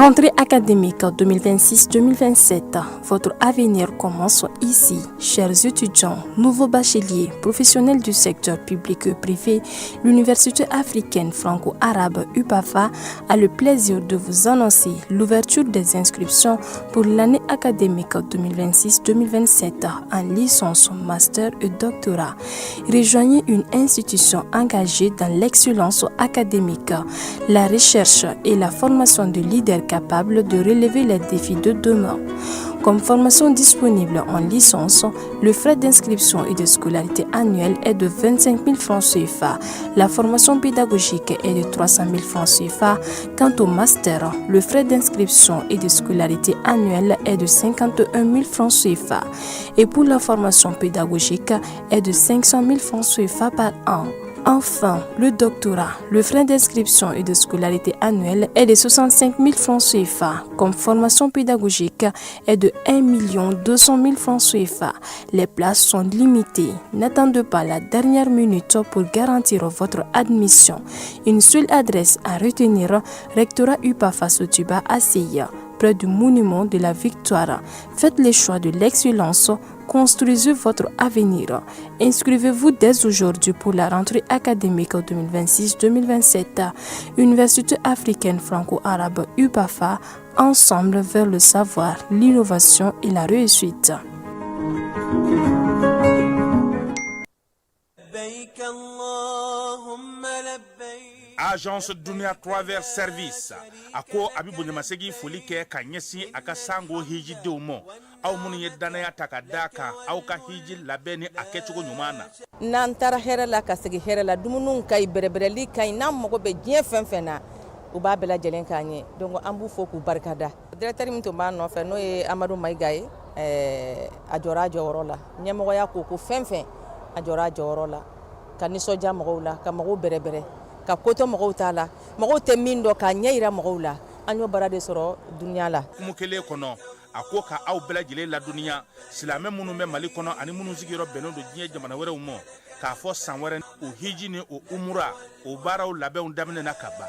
Rentrée académique 2026-2027. Votre avenir commence ici. Chers étudiants, nouveaux bacheliers, professionnels du secteur public et privé, l'Université africaine franco-arabe UPAFA a le plaisir de vous annoncer l'ouverture des inscriptions pour l'année académique 2026-2027 en licence, master et doctorat. Rejoignez une institution engagée dans l'excellence académique, la recherche et la formation de leaders capables de relever les défis de demain. Comme formation disponible en licence, le frais d'inscription et de scolarité annuelle est de 25 000 francs CFA. La formation pédagogique est de 300 000 francs CFA. Quant au master, le frais d'inscription et de scolarité annuelle est de 51 000 francs CFA. Et pour la formation pédagogique est de 500 000 francs CFA par an. Enfin, le doctorat, le frais d'inscription et de scolarité annuelle est de 65 000 francs CFA. Comme formation pédagogique est de 1 200 000 francs CFA. Les places sont limitées. N'attendez pas la dernière minute pour garantir votre admission. Une seule adresse à retenir, rectorat UPAFA Sotuba à Seya, près du monument de la Victoire. Faites le choix de l'excellence. Construisez votre avenir. Inscrivez-vous dès aujourd'hui pour la rentrée académique 2026-2027. Université africaine franco-arabe UPAFA, ensemble vers le savoir, l'innovation et la réussite. Agence Dunia Travel Service ako abibu nyamasegi folike kanyesi akasango hiji deumo au muni yedana takadaka au ka hiji labeni akechugo nyumana nantara hera la kasegi hera la dumunun kay berebereli kay nam mako be jien fenfena u ba bela jelen kanye donc ambu foku barkada directeur mi to ba no fe no e Amadou Maïgaye ajora jorola nyamo ya ko fenfen ajora jorola kaniso jamo la kamago berebere ka koto mɔgɔw t'a la mɔgɔw tɛ min dɔ ka ɲɛ yira mɔgɔw la an y'o bara de sɔrɔ dunya la kumukele kɔnɔ a ko ka aw bɛɛ lajɛlen la duniya silamɛ minnu bɛ Mali kɔnɔ ani minnu sigiyɔrɔ bɛnnen don diɲɛ jamana wɛrɛw ma k'a fɔ san wɛrɛ o hiji ni o umura o baaraw labɛnw daminɛna ka ban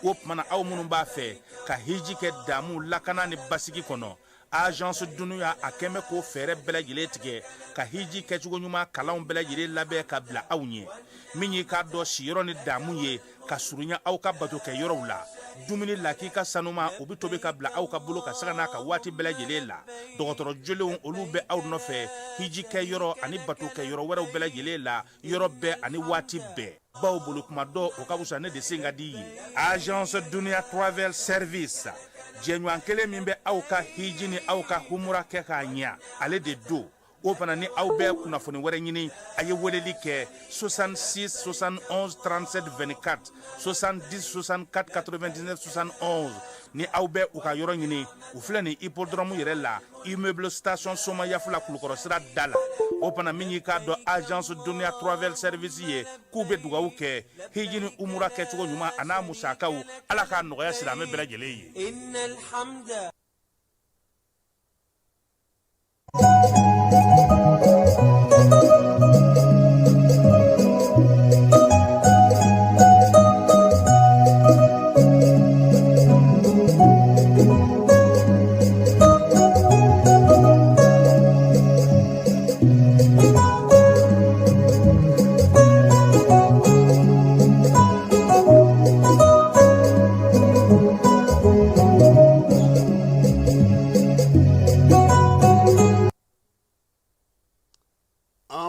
o tumana aw minnu b'a fɛ ka hiji kɛ damu lakana ni basigi kɔnɔ Agence Dunuya a kɛmɛ ko fɛɛrɛ bɛɛ lajɛlen tigɛ ka hiji kɛcogo ɲuman kalanw bɛɛ lajɛlen labɛn ka bila aw ɲɛ min y'i k'a dɔn siyɔrɔ ni damu ye ka surunya aw ka bato kɛ yɔrɔw la dumuni lak'i ka sanuma o bi tobi ka bila aw ka bolo ka saga n'a ka waati bɛɛ lajɛlen la dɔgɔtɔrɔ jolenw olu bɛ aw nɔfɛ hiji kɛ yɔrɔ ani bato kɛ yɔrɔ wɛrɛw bɛɛ lajɛlen la yɔrɔ bɛɛ ani waati bɛɛ baw bolo kuma dɔ o ka fusa ne de sen ka di ye Agence Dunia Travel Service jɛɲɔgɔn kelen min bɛ aw ka hiji ni aw ka humura kɛ k'a ɲɛ ale de do o fana ni aw bɛ kunnafoni wɛrɛ ɲini a ye weleli kɛ 66 71 37 24 70 64 99 71 ni aw bɛ u ka yɔrɔ ɲini u filɛ ni hippodrome yɛrɛ la immeuble station Soma Yafula Kulukɔrɔ sira da la o fana min y'i k'a dɔn Agence Dunia Travel Service ye k'u bɛ dugawu kɛ hiji ni umura kɛcogo ɲuman a n'a musakaw ala k'a nɔgɔya silamɛ bɛɛ lajɛlen ye.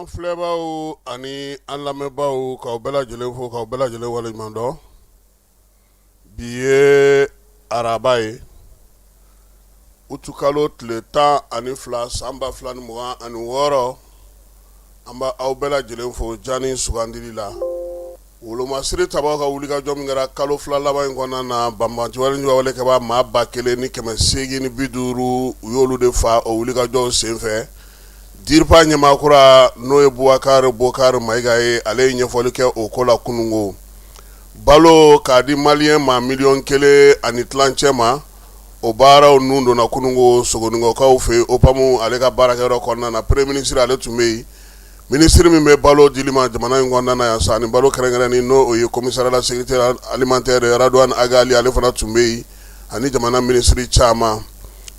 Filɛbaw ani an lamɛnbaw k'aw bɛɛ lajɛlen fo k'aw bɛɛ lajɛlen waleɲuman dɔn bi ye araba ye utukalo tile 12 san 2026 an b'a aw bɛɛ lajɛlen fo jani sugandili la wolomasiri tabaw ka wulikajɔ min kɛra kalo 2 laban in kɔnɔna na banbanci wale ɲɔgɔnwale kɛba maa 1,850 u y'olu de fa o wulikajɔw senfɛ Dirpa Nyamakura n'o ye Bokar Maïgaye ale ye ɲɛfɔli kɛ o ko la kunungo balo k'a di maliyɛn ma 1,1 tilancɛ ma o baaraw nun donna kunungo sogoningokaw fɛ OPAM ale ka baarakɛyɔrɔ kɔnɔna na premier ministre ale tun bɛ yen ministre min bɛ balo dili ma jamana in kɔnɔna na yan sa ni balo kɛrɛnkɛrɛnnen n'o ye commissariat la sécurité alimentaire Radouane Agali ale fana tun bɛ yen ani jamana ministry chama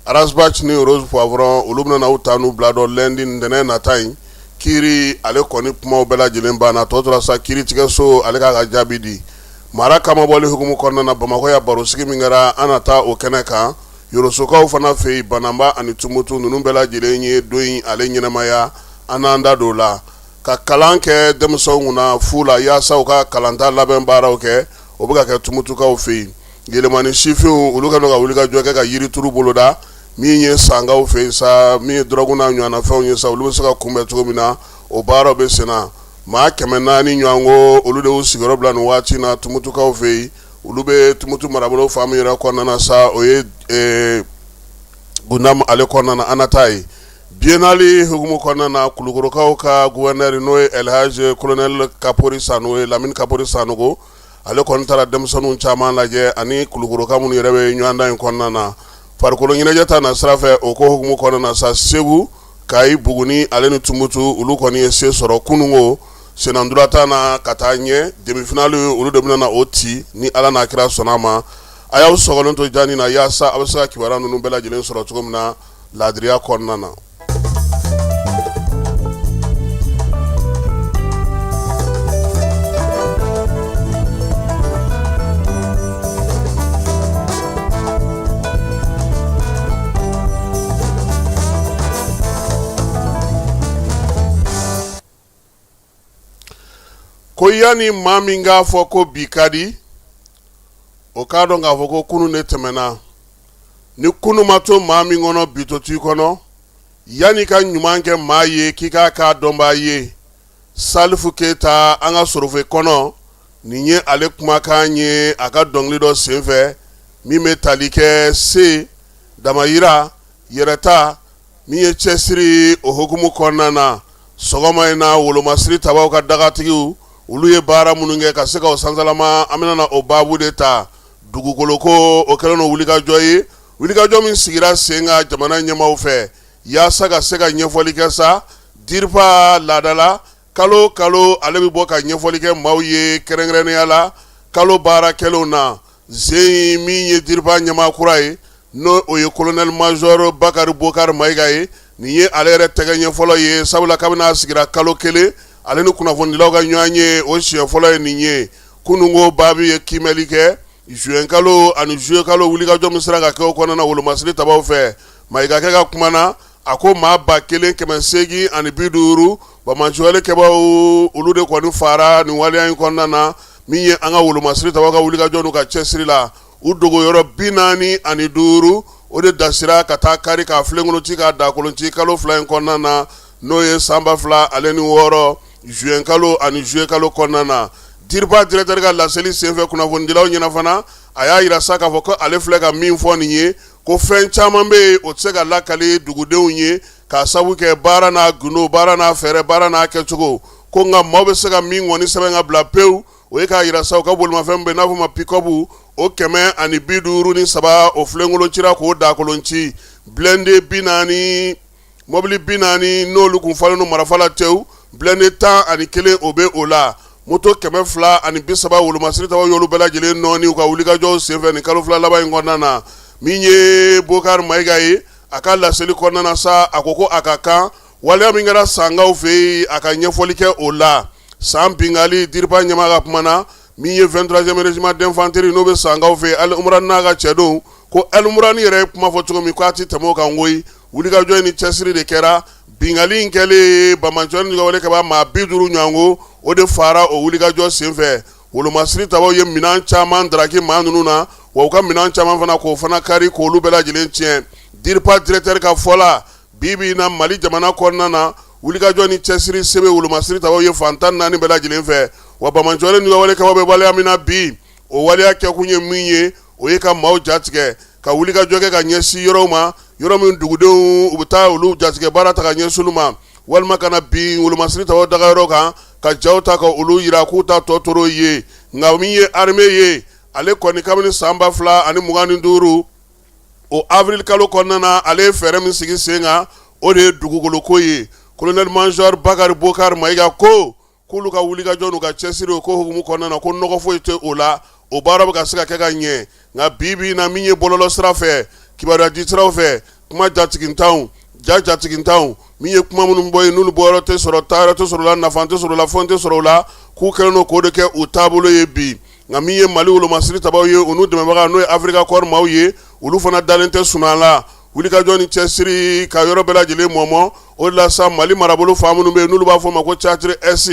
Arasbach ni Rose Poivron olu bɛna n'aw ta n'u bila dɔ lundi ntɛnɛn nata in Kiri ale kɔni kumaw bɛɛ lajɛlen banna tɔ tora sa Kiri tigɛso ale k'a ka jaabi di mara kama bɔli hukumu kɔnɔna na Bamakɔ ya baro sigi min kɛra an na taa o kɛnɛ kan Yorosokaw fana fɛ yen Banamba ani Tumutu ninnu bɛɛ lajɛlen ye don in ale ɲɛnamaya an n'an da don la ka kalan kɛ denmisɛnw kunna fu la yaasa u ka kalanta labɛn baaraw kɛ o bɛ ka kɛ Tumutukaw fɛ yen yɛlɛmani sifinw olu ka ka wuli ka jɔ kɛ ka yiri turu boloda min ye sangaw fɛ yen sa min ye dɔrɔgu n'a ɲɔgɔnna fɛnw ye sa olu bɛ se ka kunbɛn cogo min na o baaraw bɛ sen na maa 400 ɲɔgɔn ko olu de y'u sigiyɔrɔ bila nin waati na Tumutukaw fɛ yen olu bɛ Tumutu marabolo faamu yɛrɛ kɔnɔna na sa o ye Gundam ale kɔnɔna na an na taa ye biennale hukumu kɔnɔna na Kulukorokaw ka gouverneur n'o ye Elhaj Colonel Kapori Sanogo Lamine Kapori Sanogo ale kɔni taara denmisɛnninw caman lajɛ ani Kulukoroka minnu yɛrɛ bɛ ɲɔgɔndan in kɔnɔna na farikolo ɲɛnajɛ ta na sira fɛ o ko hukumu kɔnɔna na sa Segu Kayi Buguni ale ni Tumutu olu kɔni ye se sɔrɔ kunungo senandurata na ka taa ɲɛ demi-finale olu de bɛna na o ti ni Ala n'a kira sɔnna ma a y'aw sɔgɔlen to jani na yaasa a bɛ se ka kibaruya ninnu bɛɛ lajɛlen sɔrɔ cogo min na laadiriya kɔnɔna na. Ko yani maa min k'a fɔ ko bi ka di o k'a dɔn k'a fɔ ko kunu de tɛmɛna ni kunu ma to maa min kɔnɔ bi to t'i kɔnɔ yani ka ɲuman kɛ maa ye k'i k'a k'a dɔnbaa ye Salifu Keyita an ka sorofe kɔnɔ nin ye ale kumakan ye a ka dɔnkili dɔ senfɛ min bɛ tali kɛ se damayira yɛrɛta min ye cɛsiri o hukumu kɔnɔna na sɔgɔma in na wolomasiri tabaw ka dagatigiw olu ye baara minnu kɛ ka se ka o sansalama an bɛna na o baabu de ta dugukoloko o kɛlen no wulikajɔ ye wulikajɔ min sigira sen kan jamana ɲɛmaaw fɛ yaasa ka se ka ɲɛfɔli kɛ sa diripa laadala kalo kalo ale bɛ bɔ ka ɲɛfɔli kɛ maaw ye kɛrɛnkɛrɛnnenya la kalo baarakɛlaw na zen min ye diripa ɲɛmaa kura ye n'o o ye colonel major Bakari Bokar Mayiga ye nin ye ale yɛrɛ tɛgɛ ɲɛfɔlɔ ye sabula kabini a sigira kalo kelen ale ni kunnafonidilaw ka ɲɔgɔn ye o siɲɛ fɔlɔ ye nin ye kunungo baabi ye kimɛli kɛ juin kalo ani juillet kalo wulikajɔ min sera ka kɛ o kɔnɔna na wolomasiri tabaw fɛ Mayiga kɛ ka kuma na a ko maa 1850 bamansuwali kɛbaw olu de kɔni fara nin waleya in kɔnɔna na min ye an ka wolomasiri tabaw ka wulikajɔ n'u ka cɛsiri la u dogo yɔrɔ 45 o de dasira ka taa kari ka filenkolonci ka dakolonci kalo 2 in kɔnɔna na n'o ye sanba 2 ale ni 6 juin kalo ani juillet kalo kɔnɔna na diriba directeur ka laseli senfɛ kunnafonidilaw ɲɛna fana a y'a yira sa k'a fɔ ko ale filɛ ka min fɔ nin ye ko fɛn caman bɛ yen o tɛ se ka lakali dugudenw ye k'a sabu kɛ baara n'a gundo baara n'a fɛɛrɛ baara n'a kɛcogo ko nka maaw bɛ se ka min ŋɔni sɛbɛn ka bila pewu o ye k'a yira sa u ka bolimafɛn bɛ n'a fɔ ma pick-up o 153 o filenkoloncira k'o dakolonci blende 40 mobili 40 n'olu kun falen no marafa la tewu blende 11 o bɛ o la moto 230 wolomasiri tabaw y'olu bɛɛ lajɛlen nɔɔni u ka wulikajɔw senfɛ nin kalo 2 laban in kɔnɔna na min ye Bokar Mayiga ye a ka laseli kɔnɔna na sa a ko a ka kan waleya min kɛra sangaw fɛ yen a ka ɲɛfɔli kɛ o la san bingali diriba ɲɛmaa ka kuma na min ye 23e régiment d'infanterie n'o bɛ sangaw fɛ Ali Umrani n'a ka cɛdenw ko Ali Umrani yɛrɛ ye kuma fɔ cogo min k'a tɛ tɛmɛ o kan koyi wulikajɔ in ni cɛsiri de kɛra bingali in kɛlen bamanjɔni ɲɔgɔnwale kaba maa 50 ɲɔgɔnko o de fara o wulikajɔ senfɛ wolomasiri tabaw ye minɛn caman daraki maa ninnu na wa u ka minɛn caman fana k'o fana kari k'olu bɛɛ lajɛlen tiɲɛ diripa directeur ka fɔ la bi na Mali jamana kɔnɔna na wulikajɔ ni cɛsiri sebe wolomasiri tabaw ye fantan 4 bɛɛ lajɛlen fɛ wa bamanjɔni ɲɔgɔnwale kaba bɛ waleya min na bi o waleya kɛkun ye min ye o ye ka maaw jatigɛ ka wulikajɔ kɛ ka ɲɛsin yɔrɔw ma yɔrɔ min dugudenw u bɛ taa olu jatigɛ baara ta ka ɲɛsin olu ma walima kana bin wolomasiri tabaw daga yɔrɔ kan ka jaw ta ka olu yira k'u ta tɔ toro ye nka min ye armée ye ale kɔni kabini san 2025 o avril kalo kɔnɔna na ale ye fɛɛrɛ min sigi sen kan o de ye dugukolo ye colonel major Bakari Bokar Mayiga ko k'olu ka wulikajɔ n'u ka cɛsiri o ko hukumu kɔnɔna na ko nɔgɔ foyi tɛ o la o baara bɛ ka se ka kɛ ka ɲɛ nka bi na min ye bɔlɔlɔ sira fɛ kibaruya di siraw fɛ kuma jatigintanw jatigintanw min ye kuma minnu bɔ yen n'olu bɔyɔrɔ tɛ sɔrɔ taayɔrɔ tɛ sɔrɔ la nafa tɛ sɔrɔ la fɛn tɛ sɔrɔ la k'u kɛlen don k'o de kɛ u taabolo ye bi nka min ye Mali wolomasiri tabaw ye u n'u dɛmɛbaga n'o ye Afrika Corps maaw ye olu fana dalen tɛ sunan la wulikajɔ ni cɛsiri ka yɔrɔ bɛɛ lajɛlen mɔmɔ o de la sa Mali marabolo fa minnu bɛ yen n'olu b'a fɔ ma ko Cadre S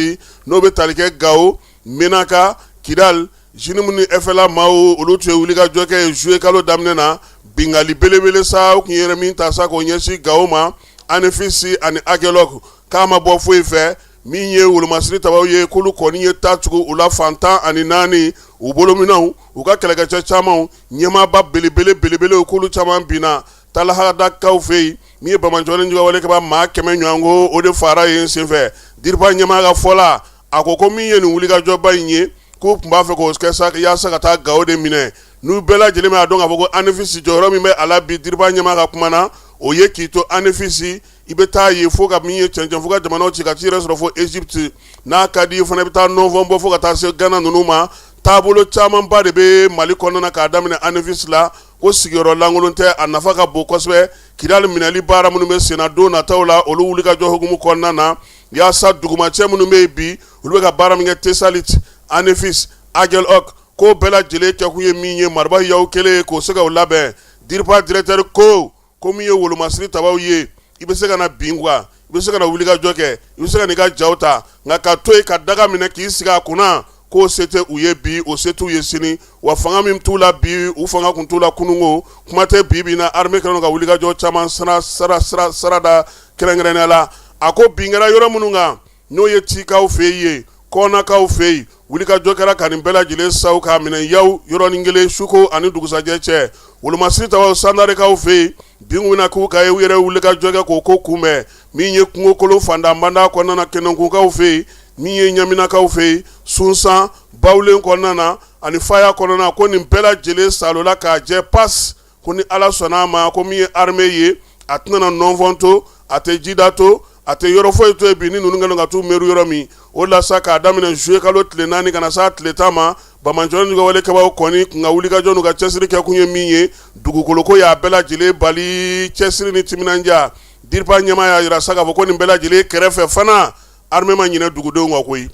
n'o bɛ tali kɛ Gao Menaka Kidal Jinimu ni FLA maaw olu tun ye wulikajɔ kɛ juillet kalo daminɛ na bingali belebele sa u kun yɛrɛ min ta sa k'o ɲɛsin Gao ma Anefisi ani Agelok k'a ma bɔ foyi fɛ min ye wolomasiri tabaw ye k'olu kɔni ye tatugu u la fantan ani naani u bolominɛw u ka kɛlɛkɛcɛ camanw ɲɛmaaba belebele k'olu caman binna talahadakaw fɛ yen min ye Bamanjɔni Jugawale kɛba maa 100 ɲɔgɔnko o de fara yen senfɛ Diriba ɲɛmaa ka fɔ la a ko ko min ye nin wulikajɔba in ye k'u tun b'a fɛ k'o kɛ sa yaasa ka taa Gao de minɛ n'u bɛɛ lajɛlen b'a dɔn k'a fɔ ko Anefisi jɔyɔrɔ min bɛ a la bi Diriba ɲɛmaa ka kuma na o ye k'i to Anefisi i bɛ taa ye fo ka min ye cɛncɛn fo ka jamanaw ci ka ci yɛrɛ sɔrɔ fo Egypte n'a ka di fana i bɛ taa nɔnfɔn bɔ fo ka taa se Ghana ninnu ma taabolo camanba de bɛ Mali kɔnɔna k'a daminɛ Anefisi la ko sigiyɔrɔ lankolon tɛ a nafa ka bon kosɛbɛ Kidal minɛli baara minnu bɛ senna don nataw la olu wulikajɔ hukumu kɔnɔna na yaasa dugumacɛ minnu bɛ yen bi olu bɛ ka baara min kɛ Tesalit Anefis Agelok ko bɛɛ lajɛlen kɛkun ye min ye Mariba Yaw kelen k'o se ka o labɛn Diriba directeur ko min ye wolomasiri tabaw ye i bɛ se ka na bin quoi i bɛ se ka na wulikajɔ kɛ i bɛ se ka n'i ka jaw ta nka ka to yen ka daga minɛ k'i sigi a kunna k'o se tɛ u ye bi o se t'u ye sini wa fanga min t'u la bi u fanga kun t'u la kununko kuma tɛ bi na armée kɛlen don ka wulikajɔ caman sarada kɛrɛnkɛrɛnnenya la a ko bin kɛra yɔrɔ minnu kan n'o ye Tikaw fɛ yen Kɔnakaw fɛ yen wulikajɔ kɛra ka nin bɛɛ lajɛlen saw k'a minɛ Yaw yɔrɔnin kelen Suko ani dugusajɛ cɛ wolomasiri tabaw Sandarekaw fɛ yen bin bɛna k'u ka ye u yɛrɛ wulikajɔ kɛ k'o ko kunbɛn min ye kungokolon fandanbanda kɔnɔna na Kɛnɛkunkaw fɛ yen min ye Ɲaminakaw fɛ yen Sunsan Bawulen kɔnɔna na ani Faya kɔnɔna ko nin bɛɛ lajɛlen salola k'a jɛ pas ko ni Ala sɔnna ma ko min ye armée ye a tɛna na nɔnfɔn to a tɛ jida to a tɛ yɔrɔ foyi to yen bi ni ninnu kɛlen ka t'u miiri yɔrɔ min o de la sa k'a daminɛ juillet kalo tile 4 ka na s'a tile 10 ma Bamanjɔni Jugawale kɛbaw kɔni kun ka wulikajɔ n'u ka cɛsiri kɛ kun ye min ye dugukoloko y'a bɛɛ lajɛlen bali cɛsiri ni timinanja Diriba ɲɛmaa y'a jira sa k'a fɔ ko nin bɛɛ lajɛlen kɛrɛfɛ fana armée ma ɲinɛ dugudenw kɔ koyi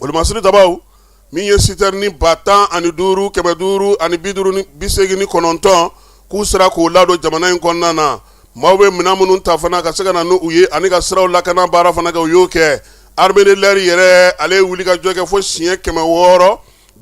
wolomasiri tabaw min ye citerne 10,500 550 ani 89 k'u sera k'o ladon jamana in kɔnɔna na maaw bɛ minɛn minnu ta fana ka se ka na n'u ye ani ka siraw lakana baara fana kɛ u y'o kɛ armée de l'air yɛrɛ ale ye wulikajɔ kɛ fo siɲɛ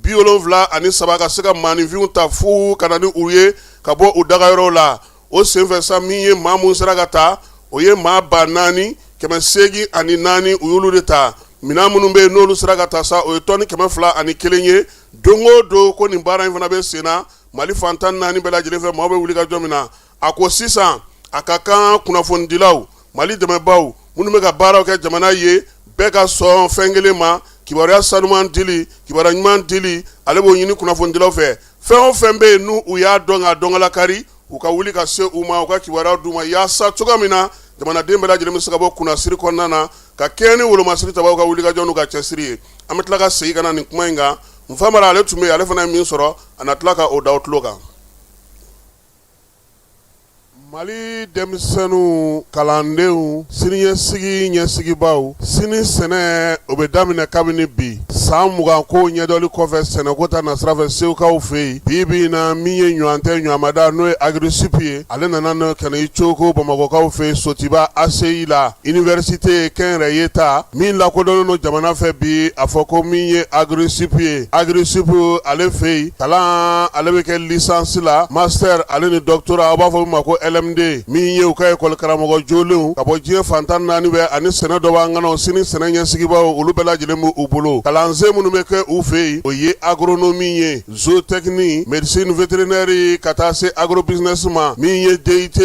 673 ka se ka maaninfinw ta fu ka na ni u ye ka bɔ u dagayɔrɔw la o senfɛ sa min ye maa mun sera ka taa o ye maa 4,804 u y'olu de ta minɛn minnu bɛ yen n'olu sera ka taa sa o ye tɔni 201 ye don o don ko nin baara in fana bɛ sen na Mali fantan 4 bɛɛ lajɛlen fɛ maaw bɛ wulikajɔ min na a ko sisan a ka kan kunnafonidilaw Mali dɛmɛbaw minnu bɛ ka baaraw kɛ jamana ye bɛɛ ka sɔn fɛn kelen ma kibaruya sanuman dili kibaruya ɲuman dili ale b'o ɲini kunnafonidilaw fɛ fɛn o fɛn bɛ yen n'u u y'a dɔn k'a dɔn kalakari u ka wuli ka se u ma u ka kibaruya d'u ma yaasa cogoya min na jamanaden bɛɛ lajɛlen bɛ se ka bɔ kunnasiri kɔnɔna na ka kɛɲɛ ni wolomasiri tabaw ka wulikajɔ n'u ka cɛsiri ye an bɛ tila ka segin ka na nin kuma in kan Nfamara ale tun bɛ yen ale fana ye min sɔrɔ a na tila ka o da o tulo kan Mali denmisɛnninw kalandenw siniɲɛsigi ɲɛsigibaw sini sɛnɛ o bɛ daminɛ kabini bi san 20 ko ɲɛdɔli kɔfɛ sɛnɛko ta nasira fɛ sewukaw fɛ yen bi na min ye ɲɔgɔn tɛ ɲɔgɔnmada n'o ye Agri-Sup ye ale nana n'o ka na i coko Bamakɔkaw fɛ yen Sotiba ACI la université kɛnyɛrɛye ta min lakodɔnnen don jamana fɛ bi a fɔ ko min ye Agri-Sup ye Agri-Sup ale fɛ yen kalan ale bɛ kɛ licence la master ale ni doctorat aw b'a fɔ min ma ko LMD min ye u ka école karamɔgɔ jolenw ka bɔ diɲɛ fantan 4 bɛɛ ani sɛnɛ dɔ b'an kɔnɔ sini sɛnɛ ɲɛsigibaw olu bɛɛ lajɛlen b'u bolo kalansen minnu bɛ kɛ u fɛ yen o ye agronomie ye zootechnie médecine vétérinaire ka taa se agrobusiness ma min ye DIT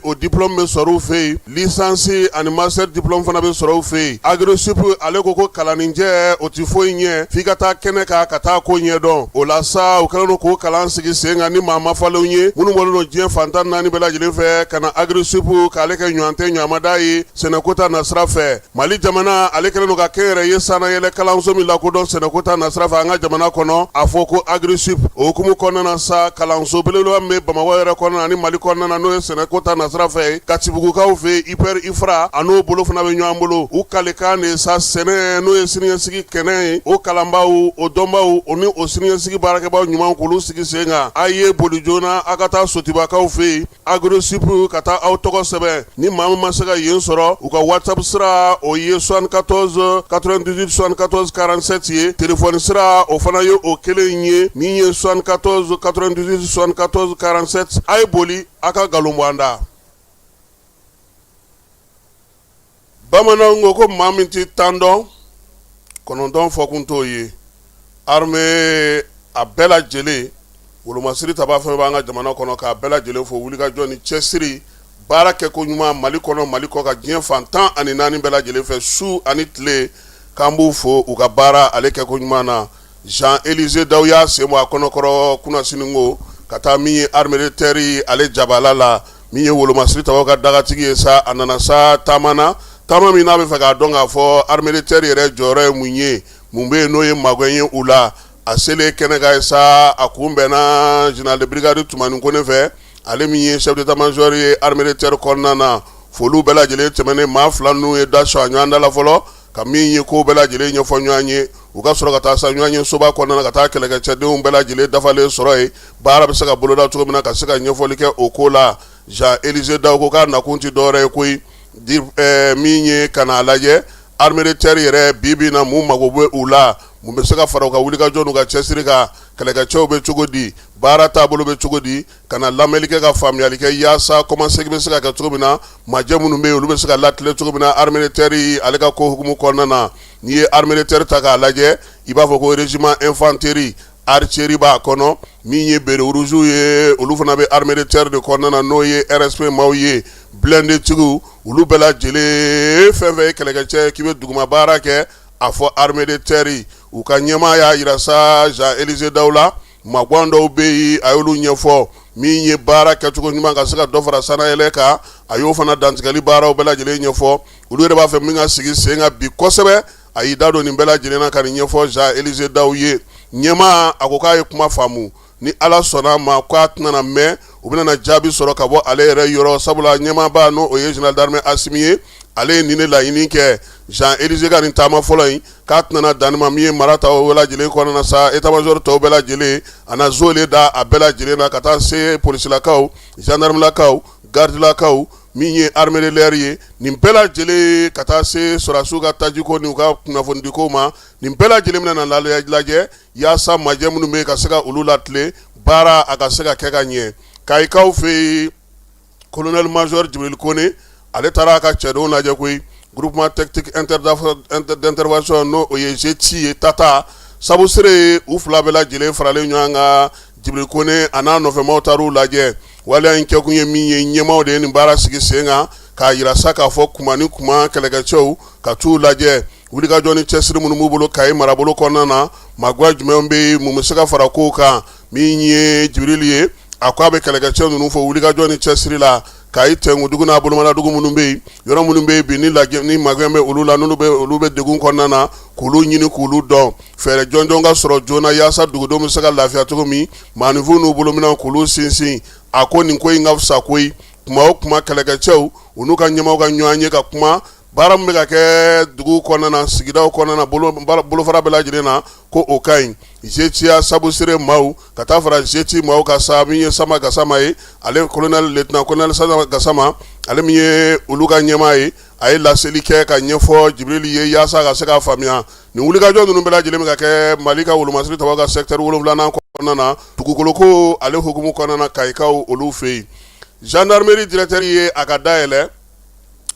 o diplôme bɛ sɔrɔ u fɛ yen licence ani master diplôme fana bɛ sɔrɔ u fɛ yen Agri-Sup ale ko ko kalaninjɛ o tɛ foyi ɲɛ f'i ka taa kɛnɛ kan ka taa ko ɲɛdɔn o la sa u kɛlen don k'o kalan sigi sen kan ni maa ma falenw ye minnu bɔlen don diɲɛ fantan 4 bɛɛ lajɛlen fɛ kana agrisupu k'ale kɛ ɲɔgɔn tɛ ɲamada ye sɛnɛkota nasira fɛ. Mali jamana ale kɛlen don ka kɛ yɛrɛ ye sanayɛlɛ kalanso min lakodɔn sɛnɛkota nasira fɛ an ka jamana kɔnɔ. A fɔ ko agrisup o hukumu kɔnɔna na sa kalanso belebeleba min bɛ Bamakɔ yɛrɛ kɔnɔna ani Mali kɔnɔna na n'o ye sɛnɛkota nasira fɛ Katibugukaw fɛ IPR IFRA a n'o bolo fana bɛ ɲɔgɔn bolo. U kalekan de sa sɛnɛ n'o ye siniɲɛsigi kɛnɛ ye o kalanbaw o dɔnbaw o ni o siniɲɛsigi baarakɛbaw ɲuman k'olu sigi sen kan. A ye boli joona a ka taa Sotibakaw fɛ yen agrisup ka taa aw tɔgɔ sɛbɛn ni maa min ma se ka yen sɔrɔ u ka WhatsApp sira o ye 74 98 74 47 ye. Telefɔni sira o fana ye o kelen ye min ye 74 98 74 47. A ye boli a ka nkalon bɔ an da. Bamananw ko ko maa min ti tan dɔn kɔnɔntɔn fɔ kun t'o ye. Armée a bɛɛ lajɛlen wolomasiri taba fɛn b'an ka jamana kɔnɔ k'a bɛɛ lajɛlen fo wulikajɔ ni cɛsiri baara kɛ ko ɲuman Mali kɔnɔ Mali kɔ ka diɲɛ fan 14 bɛɛ lajɛlen fɛ su ani tile k'an b'u fo u ka baara ale kɛ ko ɲuman na. Jean-Élisée Daw y'a sen bɔ a kɔnɔkɔrɔ kunnasini ko ka taa min ye armée de terre ye ale jabala la min ye wolomasiri tabaw ka dagatigi ye sa a nana sa taamana taama min n'a bɛ fɛ k'a dɔn k'a fɔ armée de terre yɛrɛ jɔyɔrɔ ye mun ye mun bɛ yen n'o ye magɛn ye u la. A selen kɛnɛ ka ye sa a kun bɛnna général de brigade Tumani Kone fɛ ale min ye chef d'état-major ye armée de terre kɔnɔna na foliw bɛɛ lajɛlen tɛmɛnen maa fila ninnu ye da sɔn a ɲɔgɔn da la fɔlɔ ka min ye ko bɛɛ lajɛlen ɲɛfɔ ɲɔgɔn ye u ka sɔrɔ ka taa sa ɲɔgɔn ye soba kɔnɔna na ka taa kɛlɛkɛcɛdenw bɛɛ lajɛlen dafalen sɔrɔ ye baara bɛ se ka boloda cogo min na ka se ka ɲɛfɔli kɛ o ko la. Jean-Élisée Daw ko k'a nakun ti dɔwɛrɛ ye koyi min ye ka n'a lajɛ armée de terre yɛrɛ bi na mun mago bɛ u la mun bɛ se ka fara u ka wulikajɔ n'u ka cɛsiri kan kɛlɛkɛcɛw bɛ cogo di baara taabolo bɛ cogo di ka na lamɛnli kɛ ka faamuyali kɛ yaasa kɔmasegi bɛ se ka kɛ cogo min na majɛ minnu bɛ yen olu bɛ se ka latile cogo min na armée de terre ale ka ko hukumu kɔnɔna na. N'i ye armée de terre ta k'a lajɛ i b'a fɔ ko régiment infanterie archerie b'a kɔnɔ min ye bere uruzu ye olu fana bɛ armée de terre de kɔnɔna na n'o ye RSP maaw ye blindé tigiw olu bɛɛ lajɛlen fɛn fɛn ye kɛlɛkɛcɛ k'i bɛ duguma baara kɛ a fɔ armée de terre u ka ɲɛmaa y'a yira sa Jean-Élisée Daw la magwan dɔw bɛ yen a y'olu ɲɛfɔ min ye baara kɛcogo ɲuman ka se ka dɔ fara sanayɛlɛ kan a y'o fana dantigɛli baaraw bɛɛ lajɛlen ɲɛfɔ olu yɛrɛ b'a fɛ min ka sigi sen kan bi kosɛbɛ a y'i da don nin bɛɛ lajɛlen na ka nin ɲɛfɔ Jean-Élisée Daw ye. Ɲɛmaa a ko k'a ye kuma faamu ni Ala sɔnna ma k'a tɛna mɛn u bɛna jaabi sɔrɔ ka bɔ ale yɛrɛ yɔrɔ sabula ɲɛmaaba n'o o ye général d'armée Assimi ye ale ye nin de laɲini kɛ Jean-Élisée ka nin taama fɔlɔ in k'a tɛna danni ma min ye mara ta o bɛɛ lajɛlen kɔnɔna na sa état-major tɔw bɛɛ lajɛlen a na zole da a bɛɛ lajɛlen na ka taa se polisilakaw gendarmelakaw gardelakaw min ye armée de l'air ye nin bɛɛ lajɛlen ka taa se sɔrasiw ka tajiko ni u ka kunnafonidiko ma nin bɛɛ lajɛlen bɛna na lajɛ yaasa majɛ minnu bɛ ka se ka olu latile baara a ka se ka kɛ ka ɲɛ. Kayikaw fɛ yen colonel major Jibril Kone ale taara a ka cɛdenw lajɛ koyi groupement technique d'intervention n'o o ye GT ye Tata sabu sere u fila bɛɛ lajɛlen faralen ɲɔgɔn kan Jibril Kone a n'a nɔfɛmaw taar'u lajɛ waleya in kɛkun ye min ye ɲɛmaaw de ye nin baara sigi sen kan k'a yira sa k'a fɔ kuma ni kuma kɛlɛkɛcɛw ka t'u lajɛ wulikajɔ ni cɛsiri minnu b'u bolo Kayi marabolo kɔnɔna na magwa jumɛnw bɛ yen mun bɛ se ka fara kow kan min ye Jibril ye a ko a bɛ kɛlɛkɛcɛw ninnu fɔ wulikajɔ ni cɛsiri la Kayi Tɛnkudugu n'a bolomaladugu minnu bɛ yen yɔrɔ minnu bɛ yen bi ni magɛn bɛ olu la olu bɛ degun kɔnɔna na k'olu ɲini k'olu dɔn fɛɛrɛ jɔnjɔn ka sɔrɔ joona yaasa dugudenw bɛ se ka lafiya cogo min maanifinw n'u bolominɛw k'olu sinsin a ko nin ko in ka fisa koyi kuma o kuma kɛlɛkɛcɛw u n'u ka ɲɛmaaw ka ɲɔgɔn ye ka kuma baara min bɛ ka kɛ dugu kɔnɔna na sigidaw kɔnɔna na bolofara bɛɛ lajɛlen na ko o ka ɲi Zetia sabu sere maaw ka taa fara Zeti maaw ka sa min ye Sama Gasama ye ale colonel lieutenant colonel Sama Gasama ale min ye olu ka ɲɛmaa ye a ye laseli kɛ ka ɲɛfɔ Jibril ye yaasa ka se ka faamuya nin wulikajɔ ninnu bɛɛ lajɛlen bɛ ka kɛ Mali ka wolomasiri tabaw ka secteur 7nan kɔnɔna na dugukoloko ale hukumu kɔnɔna na Kayikaw olu fɛ yen gendarmerie directeur ye a ka dayɛlɛ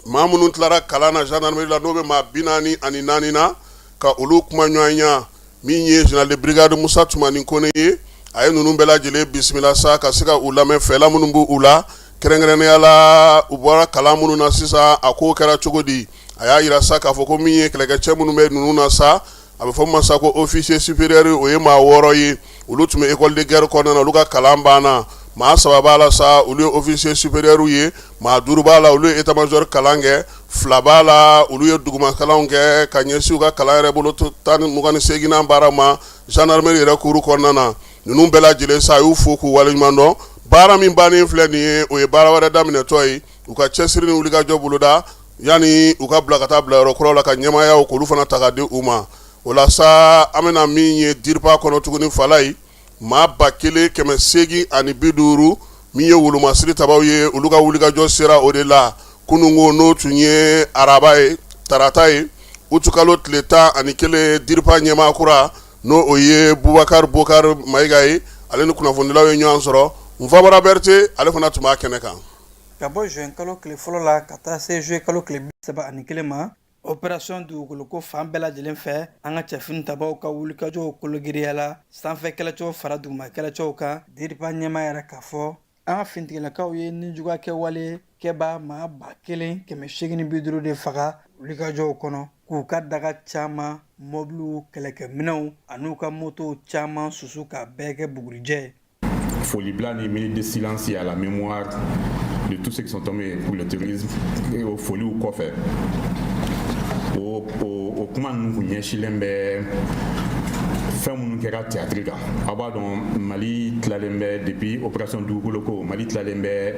maa minnu tilara kalan na gendarmerie la n'o bɛ maa 44 na ka olu kuma ɲɔgɔn ya min ye général de brigade Musa Tumani Kone ye a ye ninnu bɛɛ lajɛlen bisimila sa ka se ka u lamɛn fɛla minnu b'u u la kɛrɛnkɛrɛnnenya la u bɔra kalan minnu na sisan a ko kɛra cogo di a y'a yira sa k'a fɔ ko min ye kɛlɛkɛcɛ minnu bɛ ninnu na sa a bɛ fɔ min ma sa ko officier supérieur o ye maa 6 ye olu tun bɛ école de guerre kɔnɔna na olu ka kalan banna maa 3 b'a la sa olu ye officier supérieur ye, maa 5 b'a la olu ye état major kalan kɛ, 2 b'a la olu ye duguma kalanw kɛ ka ɲɛsin u ka kalan yɛrɛ bolo 28 baara ma gendarmerie yɛrɛ kuru kɔnɔna na. Ninnu bɛɛ lajɛlen sa y'u fo k'u waleɲuman dɔn. Baara min bannen filɛ nin ye o ye baara wɛrɛ daminɛtɔ ye, u ka cɛsiri ni wulikajɔ boloda yani u ka bila ka taa bila yɔrɔ kuraw la ka ɲɛmayaw k'olu fana ta ka di u ma. O la sa an bɛna min ye DIRPA kɔnɔ tuguni Fala ye, maa 1850 min ye wolomasiri tabaw ye olu ka wulikajɔ sera o de la kunungo n'o tun ye araba ye tarata ye utu kalo tile 11 DIRPA ɲɛmaa kura n'o o ye Bubakar Bokar Mayiga ye ale ni kunnafonidilaw ye ɲɔgɔn sɔrɔ. Nfabara Berete ale fana tun b'a kɛnɛ kan. Ka bɔ juin kalo tile fɔlɔ la ka taa se juillet kalo tile 31 ma, opération dugukoloko fan bɛɛ lajɛlen fɛ an ka cɛfini tabaw ka wulikajɔw kologiriya la sanfɛ kɛlɛcɛw fara duguma kɛlɛcɛw kan. DIRPA ɲɛmaa yɛrɛ k'a fɔ an ka fintigilakaw ye nijuguya kɛwale kɛba maa 1850 de faga wulikajɔw kɔnɔ k'u ka daga caman, mobiliw, kɛlɛkɛminɛw an'u ka motow caman susu ka bɛɛ kɛ bugurijɛ. Folie blanche et minute de silence à la mémoire de tous ceux qui sont tombés pour le terrorisme et au folie ou quoi faire. Au comment nous ɲɛsilen bɛ fɛn minnu kɛra théâtre kan. A b'a dɔn Mali tilalen bɛ depuis opération dugukoloko Mali tilalen bɛ